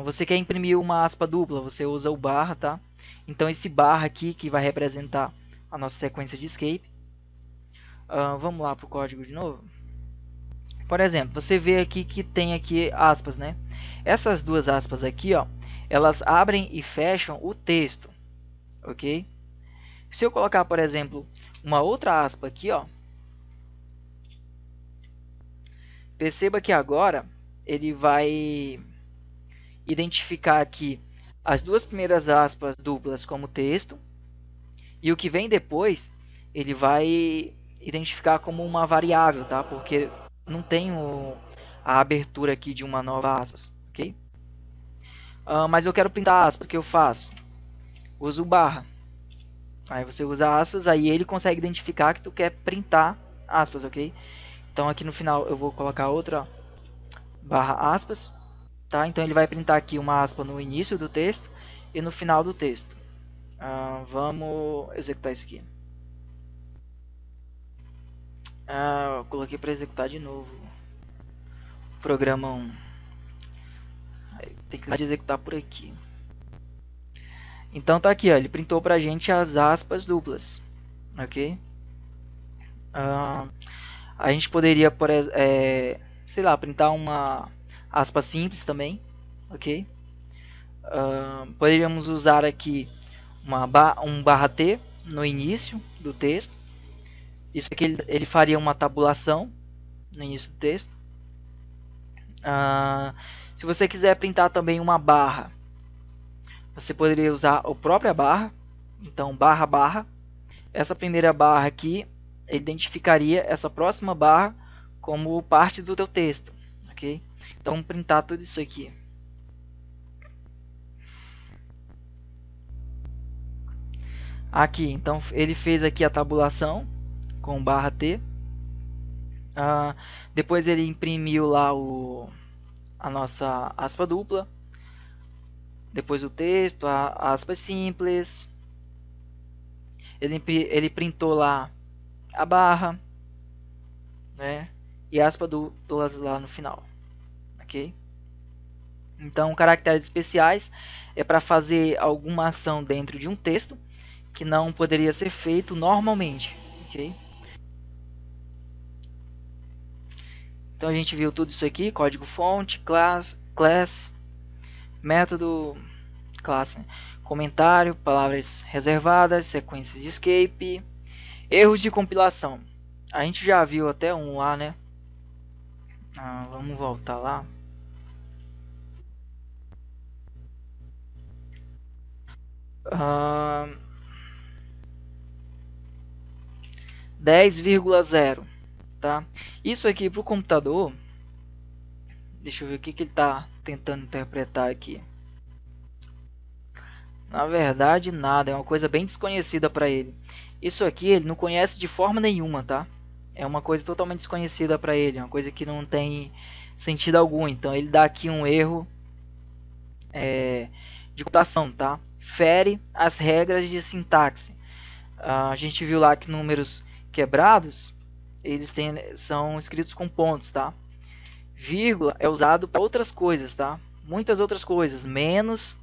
Você quer imprimir uma aspa dupla, você usa o barra, tá? Então esse barra aqui que vai representar a nossa sequência de escape. Vamos lá para o código de novo. Por exemplo, você vê aqui que tem aqui aspas, né? Essas duas aspas aqui, ó, elas abrem e fecham o texto, ok? Se eu colocar, por exemplo, uma outra aspa aqui, ó, perceba que agora ele vai identificar aqui as duas primeiras aspas duplas como texto, e o que vem depois ele vai identificar como uma variável, tá? Porque não tem a abertura aqui de uma nova aspas, ok? Mas eu quero printar aspas, o que eu faço? Uso barra. Aí você usa aspas, aí ele consegue identificar que tu quer printar aspas, ok? Então aqui no final eu vou colocar outra barra aspas, tá? Então ele vai printar aqui uma aspa no início do texto e no final do texto. Vamos executar isso aqui. Eu coloquei para executar de novo. Programa 1. Tem que executar por aqui. Então tá aqui, ó, ele printou pra gente as aspas duplas, ok? A gente poderia, sei lá, printar uma aspa simples também, ok? Poderíamos usar aqui um barra T no início do texto. Isso aqui ele faria uma tabulação no início do texto. Se você quiser printar também uma barra, você poderia usar a própria barra. Então, barra, barra. Essa primeira barra aqui identificaria essa próxima barra como parte do teu texto, ok? Então, vamos printar tudo isso aqui. Aqui, então, ele fez aqui a tabulação com barra T. Depois ele imprimiu lá a nossa aspa dupla. Depois o texto, a aspa simples. Ele printou lá a barra, né? E aspa duplas lá no final, ok? Então, caracteres especiais é para fazer alguma ação dentro de um texto que não poderia ser feito normalmente, ok? Então a gente viu tudo isso aqui: código fonte, class, método, classe, comentário, palavras reservadas, sequências de escape, erros de compilação. A gente já viu até um lá, né? Vamos voltar lá. Uh, 10,0, tá? Isso aqui para o computador, deixa eu ver o que ele está tentando interpretar aqui. Na verdade, nada, é uma coisa bem desconhecida para ele. Isso aqui ele não conhece de forma nenhuma, tá? É uma coisa totalmente desconhecida para ele, uma coisa que não tem sentido algum. Então ele dá aqui um erro de computação, tá? Fere as regras de sintaxe. A gente viu lá que números quebrados eles são escritos com pontos, tá? Vírgula é usado para outras coisas, tá? Muitas outras coisas, menos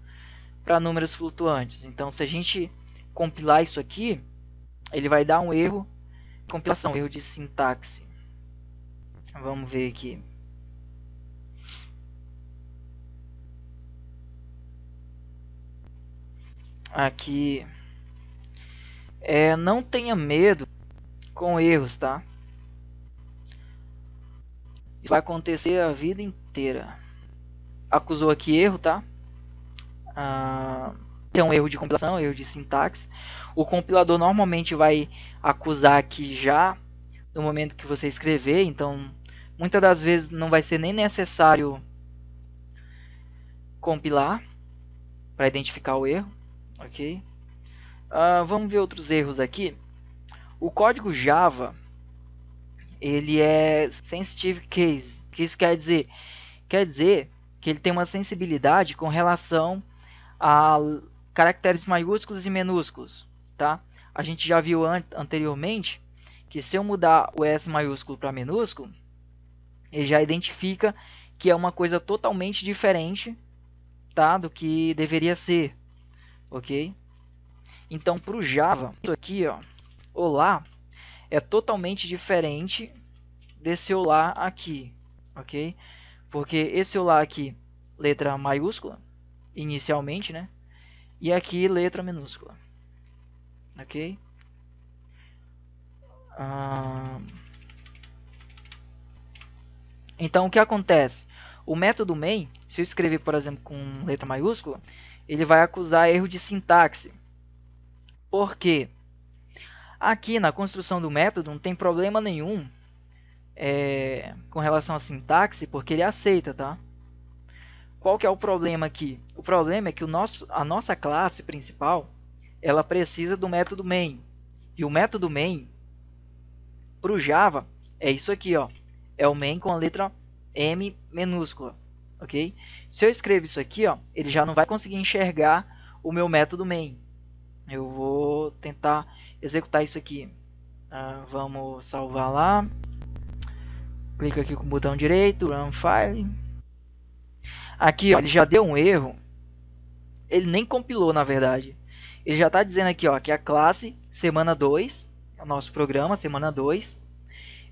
para números flutuantes. Então, se a gente compilar isso aqui, ele vai dar um erro de compilação, erro de sintaxe. Vamos ver aqui. Aqui, não tenha medo com erros, tá? Isso vai acontecer a vida inteira. Acusou aqui erro, tá? É um erro de compilação, erro de sintaxe. O compilador normalmente vai acusar aqui já no momento que você escrever, então muitas das vezes não vai ser nem necessário compilar para identificar o erro, ok? Vamos ver outros erros aqui. O código Java ele é sensitive case. O que isso quer dizer? Quer dizer que ele tem uma sensibilidade com relação a caracteres maiúsculos e minúsculos, tá? A gente já viu anteriormente que se eu mudar o S maiúsculo para minúsculo, ele já identifica que é uma coisa totalmente diferente, tá, do que deveria ser, ok? Então, para o Java, isso aqui, ó, olá, é totalmente diferente desse olá aqui, ok? Porque esse olá aqui, letra maiúscula, inicialmente, né? E aqui, letra minúscula. ok? Então o que acontece? O método main, se eu escrever, por exemplo, com letra maiúscula, ele vai acusar erro de sintaxe. Por quê? Aqui na construção do método não tem problema nenhum com relação à sintaxe, porque ele aceita, tá? Qual que é o problema aqui? O problema é que a nossa classe principal, ela precisa do método main. E o método main, para o Java, é isso aqui, ó. É o main com a letra M minúscula, ok? Se eu escrevo isso aqui, ó, ele já não vai conseguir enxergar o meu método main. Eu vou tentar executar isso aqui. Vamos salvar lá. Clica aqui com o botão direito, Run File. Aqui, ó, ele já deu um erro. Ele nem compilou, na verdade. Ele já está dizendo aqui, ó, que a classe semana 2, o nosso programa semana 2,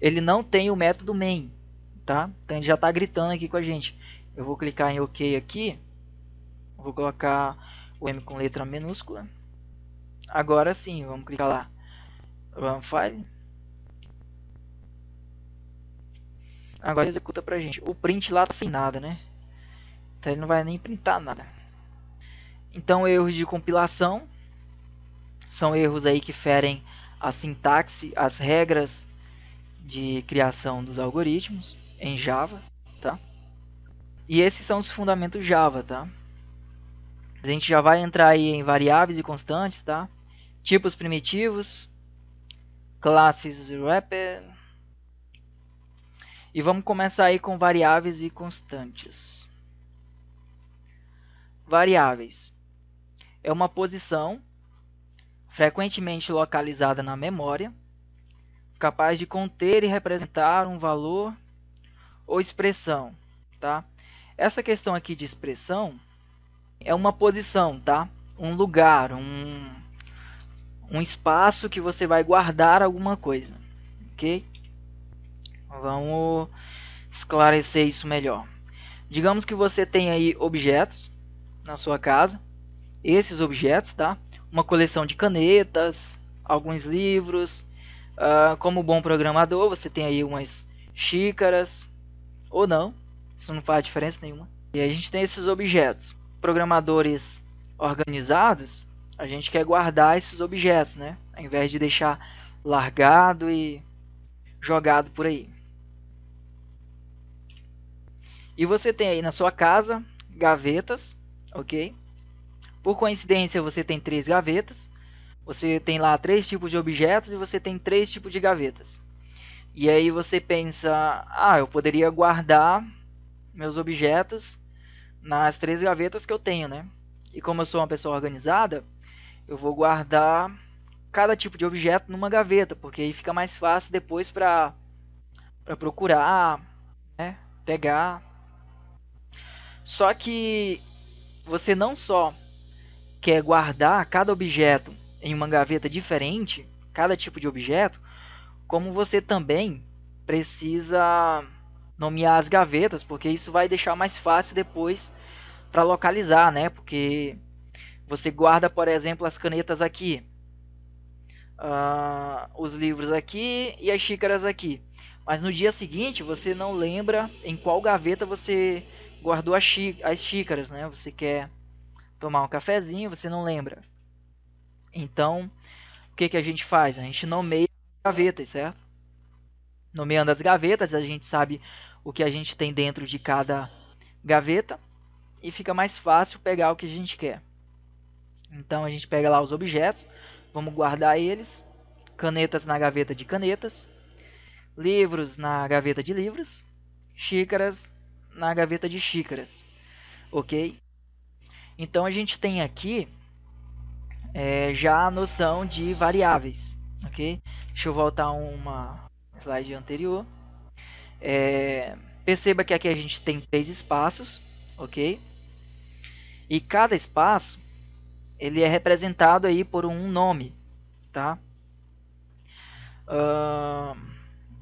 ele não tem o método main, tá? Então ele já está gritando aqui com a gente. Eu vou clicar em OK aqui. Vou colocar o M com letra minúscula. Agora sim, vamos clicar lá. Run File. Agora executa pra gente. O print lá tá sem nada, né? Então ele não vai nem printar nada. Então erros de compilação são erros aí que ferem a sintaxe, as regras de criação dos algoritmos em Java, tá? E esses são os fundamentos Java, tá? A gente já vai entrar aí em variáveis e constantes, tá? Tipos primitivos, classes wrapper. E vamos começar aí com variáveis e constantes. Variáveis é uma posição frequentemente localizada na memória, capaz de conter e representar um valor ou expressão, tá? Essa questão aqui de expressão é uma posição, tá? Um lugar, um espaço que você vai guardar alguma coisa, ok? Vamos esclarecer isso melhor. Digamos que você tem aí objetos na sua casa. Esses objetos, tá? Uma coleção de canetas, alguns livros. Como bom programador, você tem aí umas xícaras, ou não. Isso não faz diferença nenhuma. E a gente tem esses objetos. Programadores organizados, a gente quer guardar esses objetos, né? Ao invés de deixar largado e jogado por aí. E você tem aí na sua casa gavetas, ok? Por coincidência, você tem 3 gavetas. Você tem lá 3 tipos de objetos e você tem 3 tipos de gavetas. E aí você pensa, eu poderia guardar meus objetos nas 3 gavetas que eu tenho, né? E como eu sou uma pessoa organizada, eu vou guardar cada tipo de objeto numa gaveta, porque aí fica mais fácil depois para procurar, né? Pegar. Só que você não só quer guardar cada objeto em uma gaveta diferente, cada tipo de objeto, como você também precisa nomear as gavetas, porque isso vai deixar mais fácil depois para localizar, né? Porque você guarda, por exemplo, as canetas aqui, os livros aqui e as xícaras aqui. Mas no dia seguinte você não lembra em qual gaveta você guardou as xícaras, né? Você quer tomar um cafezinho, você não lembra. Então, o que a gente faz? A gente nomeia as gavetas, certo? Nomeando as gavetas, a gente sabe o que a gente tem dentro de cada gaveta e fica mais fácil pegar o que a gente quer. Então, a gente pega lá os objetos, vamos guardar eles, canetas na gaveta de canetas, livros na gaveta de livros, xícaras na gaveta de xícaras, ok? Então, a gente tem aqui já a noção de variáveis, ok? Deixa eu voltar uma slide anterior. Perceba que aqui a gente tem 3 espaços, ok? E cada espaço ele é representado aí por um nome, tá?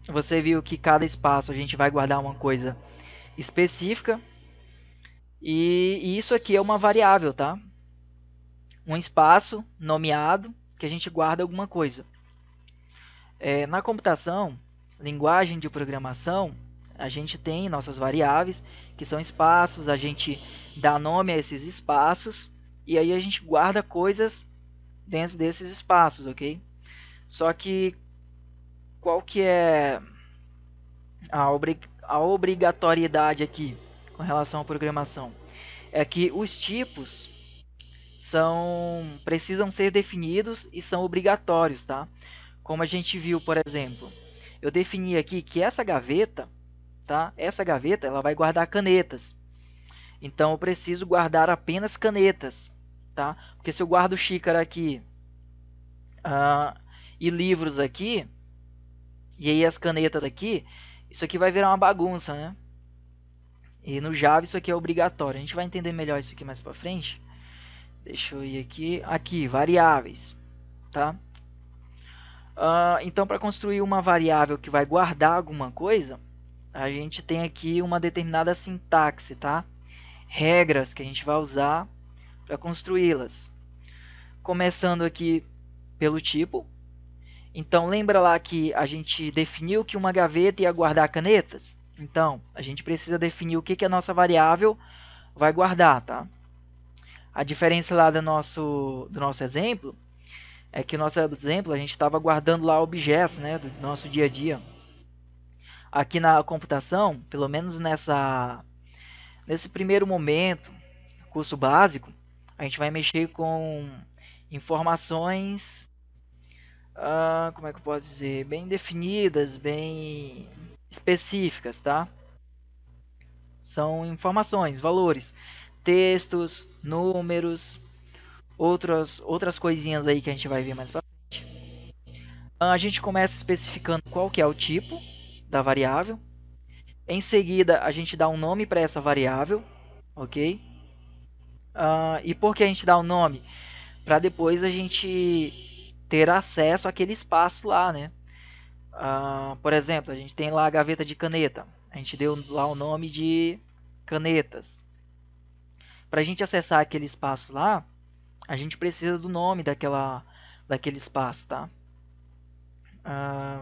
Você viu que cada espaço a gente vai guardar uma coisa específica e isso aqui é uma variável, tá? Um espaço nomeado que a gente guarda alguma coisa. Na computação, linguagem de programação, a gente tem nossas variáveis, que são espaços, a gente dá nome a esses espaços, e aí a gente guarda coisas dentro desses espaços, ok? Só que qual que é a obrigatoriedade aqui com relação à programação? É que os tipos precisam ser definidos e são obrigatórios, tá? Como a gente viu, por exemplo, eu defini aqui que essa gaveta, tá? Essa gaveta ela vai guardar canetas. Então eu preciso guardar apenas canetas, tá? Porque se eu guardo xícara aqui e livros aqui, e aí as canetas aqui, isso aqui vai virar uma bagunça, né? E no Java isso aqui é obrigatório. A gente vai entender melhor isso aqui mais pra frente. Deixa eu ir aqui. Aqui, variáveis, tá? Então, para construir uma variável que vai guardar alguma coisa, a gente tem aqui uma determinada sintaxe, tá? Regras que a gente vai usar para construí-las. Começando aqui pelo tipo. Então, lembra lá que a gente definiu que uma gaveta ia guardar canetas? Então, a gente precisa definir o que a nossa variável vai guardar, tá? A diferença lá do nosso exemplo é que o nosso exemplo a gente estava guardando lá objetos, né, do nosso dia a dia. Aqui na computação, pelo menos nesse primeiro momento, curso básico, a gente vai mexer com informações, como é que eu posso dizer, bem definidas, bem específicas, tá? São informações, valores, textos, números, outras coisinhas aí que a gente vai ver mais pra frente. A gente começa especificando qual que é o tipo da variável. Em seguida, a gente dá um nome para essa variável, ok? E por que a gente dá um nome? Para depois a gente ter acesso àquele espaço lá, né? Por exemplo, a gente tem lá a gaveta de caneta. A gente deu lá o nome de canetas. Para a gente acessar aquele espaço lá, a gente precisa do nome daquele espaço, tá?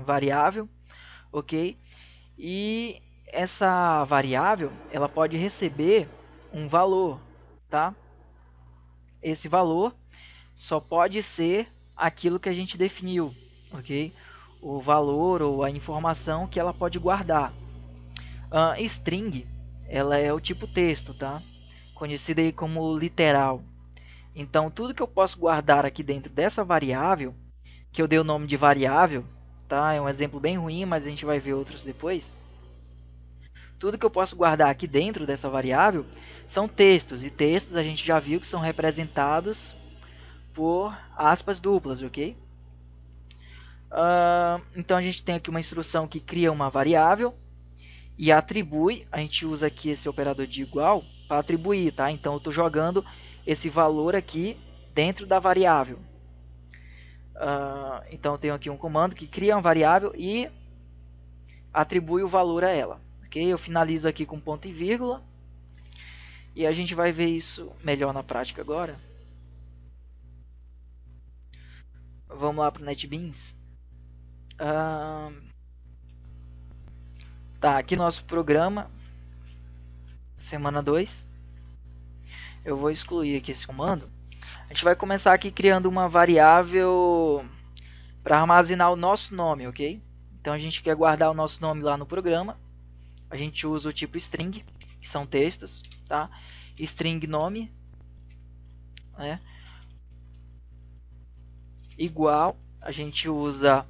Variável, ok? E essa variável, ela pode receber um valor, tá? Esse valor só pode ser aquilo que a gente definiu, ok? O valor ou a informação que ela pode guardar. String, ela é o tipo texto, tá? Conhecida aí como literal. Então, tudo que eu posso guardar aqui dentro dessa variável, que eu dei o nome de variável, tá? É um exemplo bem ruim, mas a gente vai ver outros depois. Tudo que eu posso guardar aqui dentro dessa variável são textos, e textos a gente já viu que são representados por aspas duplas, ok? Então a gente tem aqui uma instrução que cria uma variável e atribui, a gente usa aqui esse operador de igual para atribuir, tá? Então eu estou jogando esse valor aqui dentro da variável. Então eu tenho aqui um comando que cria uma variável e atribui o valor a ela. Ok? Eu finalizo aqui com ponto e vírgula. E a gente vai ver isso melhor na prática agora. Vamos lá para o NetBeans. Tá, aqui nosso programa. Semana 2. Eu vou excluir aqui esse comando. A gente vai começar aqui criando uma variável para armazenar o nosso nome, ok? Então a gente quer guardar o nosso nome lá no programa. A gente usa o tipo string, que são textos, tá? String nome, né? Igual, a gente usa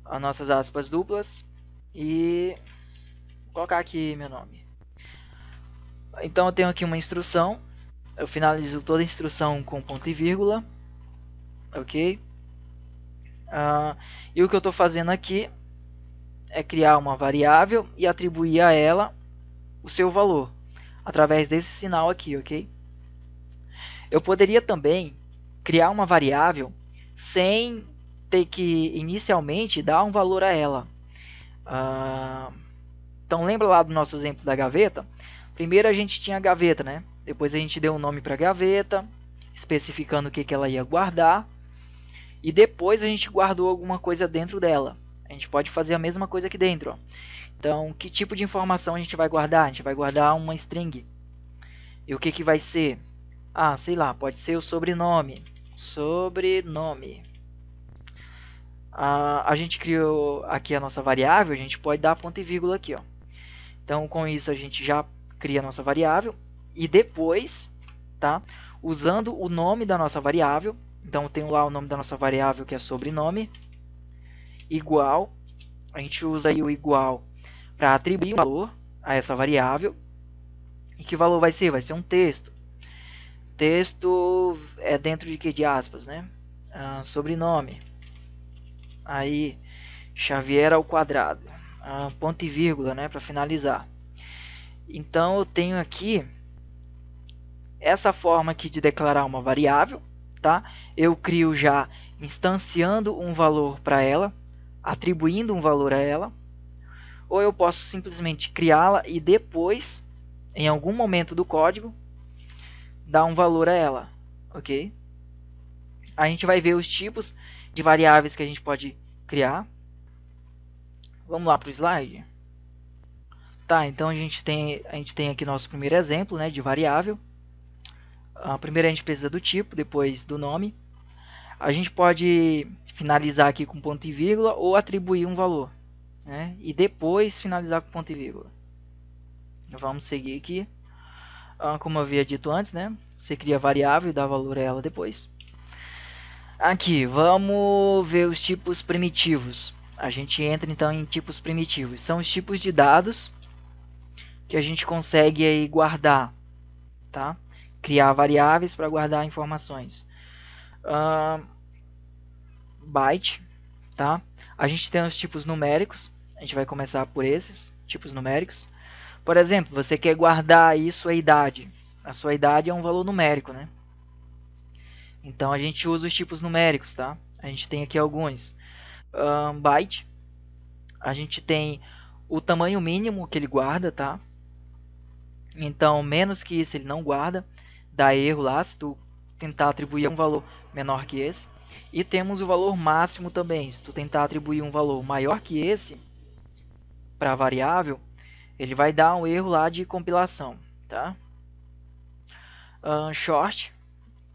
as nossas aspas duplas e vou colocar aqui meu nome. Então eu tenho aqui uma instrução, eu finalizo toda a instrução com ponto e vírgula, ok? E o que eu estou fazendo aqui é criar uma variável e atribuir a ela o seu valor, através desse sinal aqui, ok? Eu poderia também criar uma variável sem ter que inicialmente dar um valor a ela. Então lembra lá do nosso exemplo da gaveta? Primeiro a gente tinha a gaveta, né? Depois a gente deu um nome para a gaveta, especificando o que ela ia guardar. e depois a gente guardou alguma coisa dentro dela. A gente pode fazer a mesma coisa aqui dentro, ó. Então, que tipo de informação a gente vai guardar? A gente vai guardar uma string. E o que que vai ser? Ah, sei lá, pode ser o sobrenome. Sobrenome. A gente criou aqui a nossa variável, a gente pode dar ponto e vírgula aqui, ó. Então, com isso a gente já cria a nossa variável e depois, tá? Usando o nome da nossa variável, então eu tenho lá o nome da nossa variável que é sobrenome, igual, a gente usa aí o igual para atribuir um valor a essa variável. E que valor vai ser? Vai ser um texto. Texto é dentro de que? De aspas, né? Sobrenome. Aí, Xavier ao quadrado. Ponto e vírgula, né? Para finalizar. Então, eu tenho aqui essa forma aqui de declarar uma variável, tá? Eu crio já instanciando um valor para ela, atribuindo um valor a ela. Ou eu posso simplesmente criá-la e depois, em algum momento do código, dar um valor a ela, ok? A gente vai ver os tipos de variáveis que a gente pode criar. Vamos lá para o slide. Tá, então a gente tem aqui nosso primeiro exemplo, né, de variável. Primeiro a gente precisa do tipo, depois do nome. A gente pode finalizar aqui com ponto e vírgula ou atribuir um valor, né, e depois finalizar com ponto e vírgula. Vamos seguir aqui. Como eu havia dito antes, né, você cria a variável e dá valor a ela depois. Aqui, vamos ver os tipos primitivos. A gente entra então em tipos primitivos. São os tipos de dados que a gente consegue aí guardar, tá? Criar variáveis para guardar informações. Byte, tá? A gente tem os tipos numéricos. A gente vai começar por esses tipos numéricos. Por exemplo, você quer guardar aí sua idade. A sua idade é um valor numérico, né? Então a gente usa os tipos numéricos, tá? A gente tem aqui alguns. Byte. A gente tem o tamanho mínimo que ele guarda, tá? Então, menos que isso ele não guarda. Dá erro lá se tu tentar atribuir um valor menor que esse. E temos o valor máximo também. Se tu tentar atribuir um valor maior que esse para a variável, ele vai dar um erro lá de compilação, tá? Short.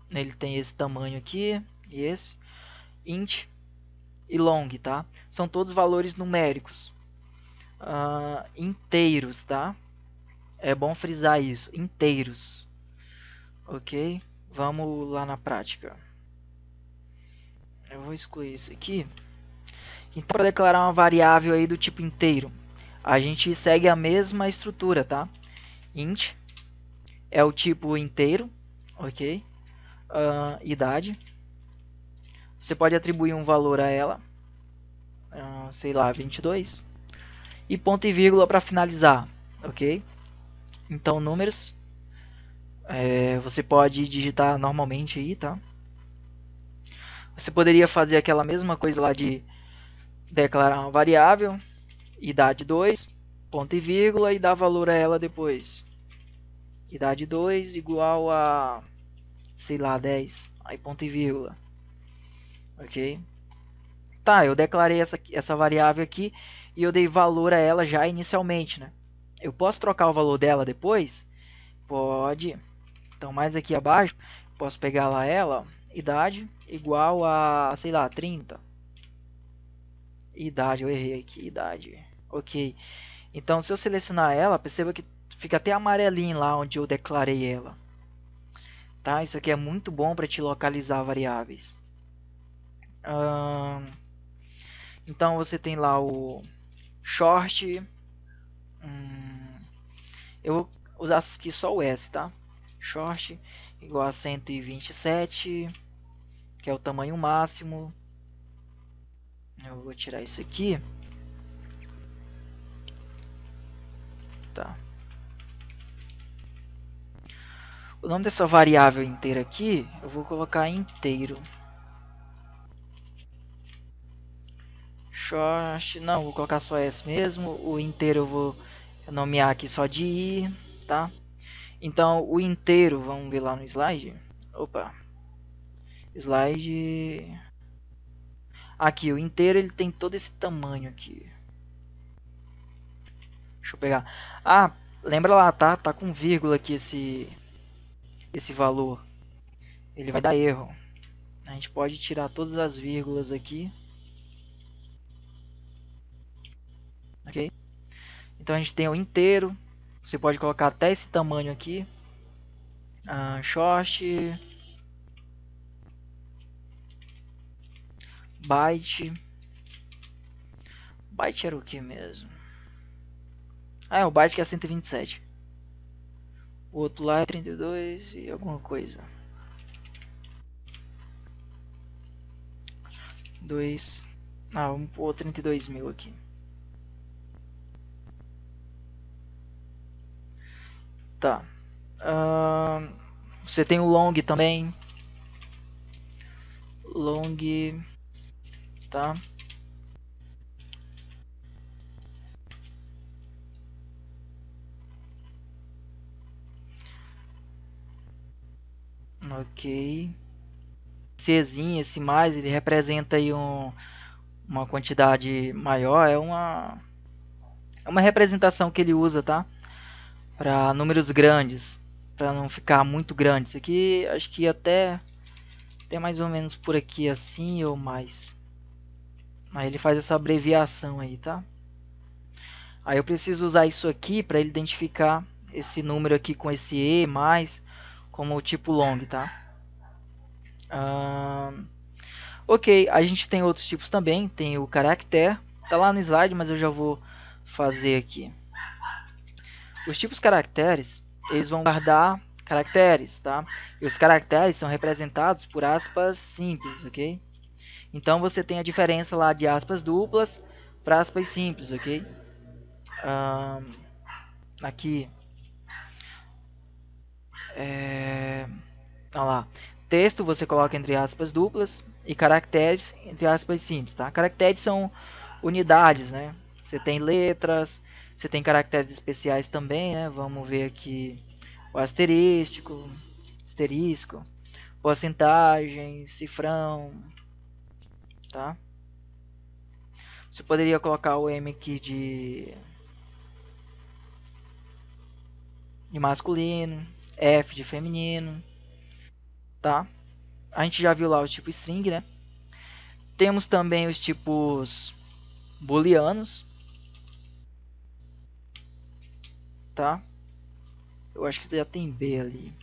Ele tem esse tamanho aqui e esse. Int e long, tá? São todos valores numéricos. Inteiros, tá? É bom frisar isso, inteiros. Ok? Vamos lá na prática. Eu vou excluir isso aqui. Então, para declarar uma variável aí do tipo inteiro, a gente segue a mesma estrutura, tá? Int é o tipo inteiro, ok? Idade. Você pode atribuir um valor a ela, sei lá, 22. E ponto e vírgula para finalizar, ok? Então, números, você pode digitar normalmente aí, tá? Você poderia fazer aquela mesma coisa lá de declarar uma variável, idade 2, ponto e vírgula, e dar valor a ela depois. Idade 2 igual a, sei lá, 10, aí ponto e vírgula. Ok? Tá, eu declarei essa variável aqui e eu dei valor a ela já inicialmente, né? Eu posso trocar o valor dela depois? Pode. Então, mais aqui abaixo, posso pegar lá ela, idade igual a, sei lá, 30. Idade, eu errei aqui, idade. Ok. Então, se eu selecionar ela, perceba que fica até amarelinho lá onde eu declarei ela. Tá? Isso aqui é muito bom para te localizar variáveis. Então, você tem lá o short. Eu vou usar aqui só o S, tá? Short igual a 127, que é o tamanho máximo. Eu vou tirar isso aqui. Tá. O nome dessa variável inteira aqui, eu vou colocar inteiro. Short, não, vou colocar só S mesmo. O inteiro eu vou nomear aqui só de I, tá? Então, o inteiro, vamos ver lá no slide. Opa. Slide. Aqui, o inteiro ele tem todo esse tamanho aqui. Deixa eu pegar. Ah, lembra lá, tá? Tá com vírgula aqui esse valor. Ele vai dar erro. A gente pode tirar todas as vírgulas aqui. Ok? Então a gente tem o inteiro. Você pode colocar até esse tamanho aqui. Short. Byte. Byte era o que mesmo? Ah, é o byte que é 127. O outro lá é 32 e alguma coisa. 2. Vamos pôr 32.000 aqui. Tá. Você tem o long também. Long. Tá. Ok. Czinho, esse mais, ele representa aí uma quantidade maior. É uma representação que ele usa, tá? Para números grandes. Para não ficar muito grande. Isso aqui acho que até mais ou menos por aqui assim ou mais. Aí ele faz essa abreviação aí, tá? Aí eu preciso usar isso aqui para ele identificar esse número aqui com esse E mais como o tipo long, tá? Ok, a gente tem outros tipos também. Tem o caractere, tá lá no slide, mas eu já vou fazer aqui. Os tipos caracteres, eles vão guardar caracteres, tá? E os caracteres são representados por aspas simples, ok? Então você tem a diferença lá de aspas duplas para aspas simples, ok? Aqui, olha lá, texto você coloca entre aspas duplas e caracteres entre aspas simples, tá? Caracteres são unidades, né? Você tem letras, você tem caracteres especiais também, né? Vamos ver aqui o asterístico, porcentagem, cifrão, tá? Você poderia colocar o M aqui de masculino, F de feminino, tá? A gente já viu lá o tipo string, né? Temos também os tipos booleanos, tá? Eu acho que já tem B ali.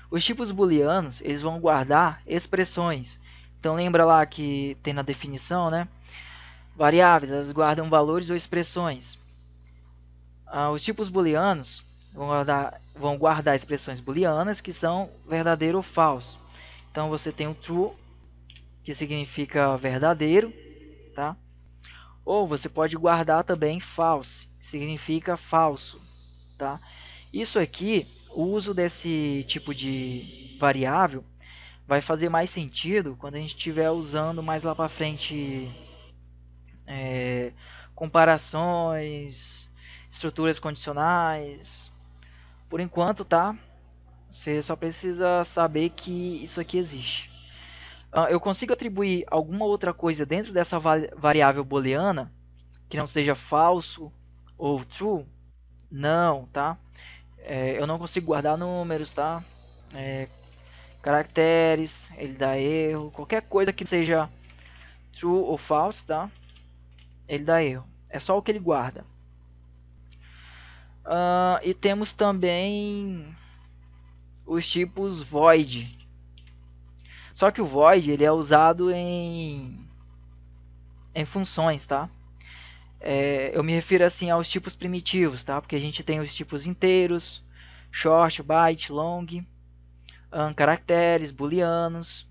Os tipos booleanos, eles vão guardar expressões. Então lembra lá que tem na definição, né? Variáveis, elas guardam valores ou expressões. Os tipos booleanos vão guardar expressões booleanas que são verdadeiro ou falso. Então você tem o true, que significa verdadeiro, tá? Ou você pode guardar também false, que significa falso, tá? Isso aqui, o uso desse tipo de variável vai fazer mais sentido quando a gente estiver usando mais lá para frente comparações, estruturas condicionais. Por enquanto, tá? Você só precisa saber que isso aqui existe. Eu consigo atribuir alguma outra coisa dentro dessa variável booleana que não seja falso ou true? Não, tá? Eu não consigo guardar números, tá? Caracteres, ele dá erro. Qualquer coisa que seja true ou false, tá? Ele dá erro. É só o que ele guarda. E temos também os tipos void. Só que o void ele é usado em funções, tá? Eu me refiro assim aos tipos primitivos, tá? Porque a gente tem os tipos inteiros, short, byte, long, caracteres, booleanos.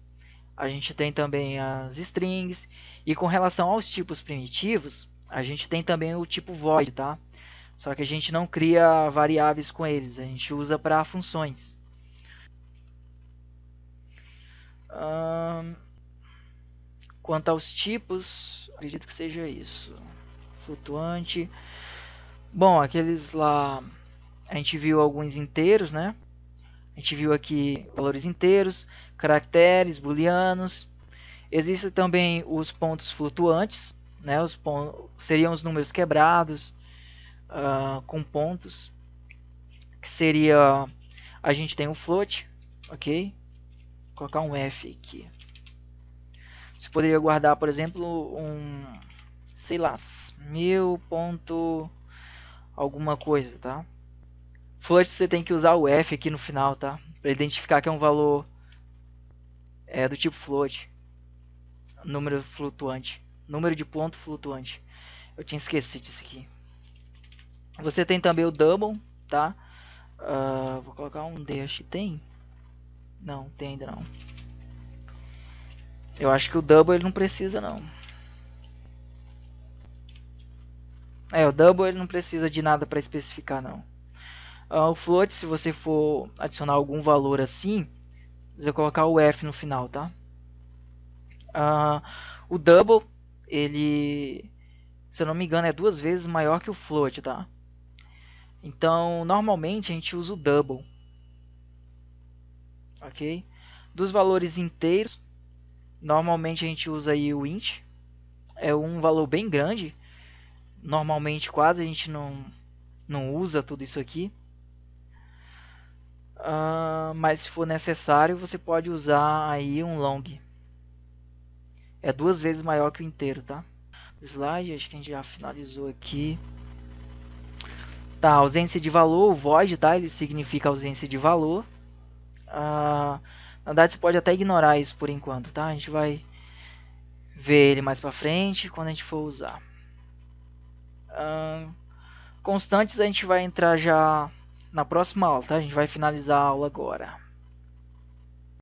A gente tem também as strings. E com relação aos tipos primitivos, a gente tem também o tipo void, tá? Só que a gente não cria variáveis com eles, a gente usa para funções. Quanto aos tipos, acredito que seja isso. Flutuante. Bom, aqueles lá, a gente viu alguns inteiros, né? A gente viu aqui valores inteiros, caracteres, booleanos. Existem também os pontos flutuantes, né? Seriam os números quebrados com pontos, que seria, a gente tem um float, ok? Vou colocar um F aqui. Você poderia guardar, por exemplo, sei lá, 1000 ponto alguma coisa, tá? Float você tem que usar o F aqui no final, tá? Para identificar que é um valor do tipo float, número flutuante, número de ponto flutuante. Eu tinha esquecido disso aqui. Você tem também o double, tá? Vou colocar um D, acho que tem. Não, tem ainda não. Eu acho que o double ele não precisa não. O double ele não precisa de nada para especificar não. O float, se você for adicionar algum valor assim, você vai colocar o F no final, tá? O double, ele, se eu não me engano, é 2 vezes maior que o float, tá? Então, normalmente a gente usa o double, ok? Dos valores inteiros, normalmente a gente usa aí o int, é um valor bem grande. Normalmente quase a gente não usa tudo isso aqui. Mas se for necessário, você pode usar aí um long. É 2 vezes maior que o inteiro, tá? Slide, acho que a gente já finalizou aqui. Tá, ausência de valor, o void, tá? Ele significa ausência de valor. Na verdade, você pode até ignorar isso por enquanto, tá? A gente vai ver ele mais pra frente quando a gente for usar. Constantes a gente vai entrar já na próxima aula, tá? A gente vai finalizar a aula agora.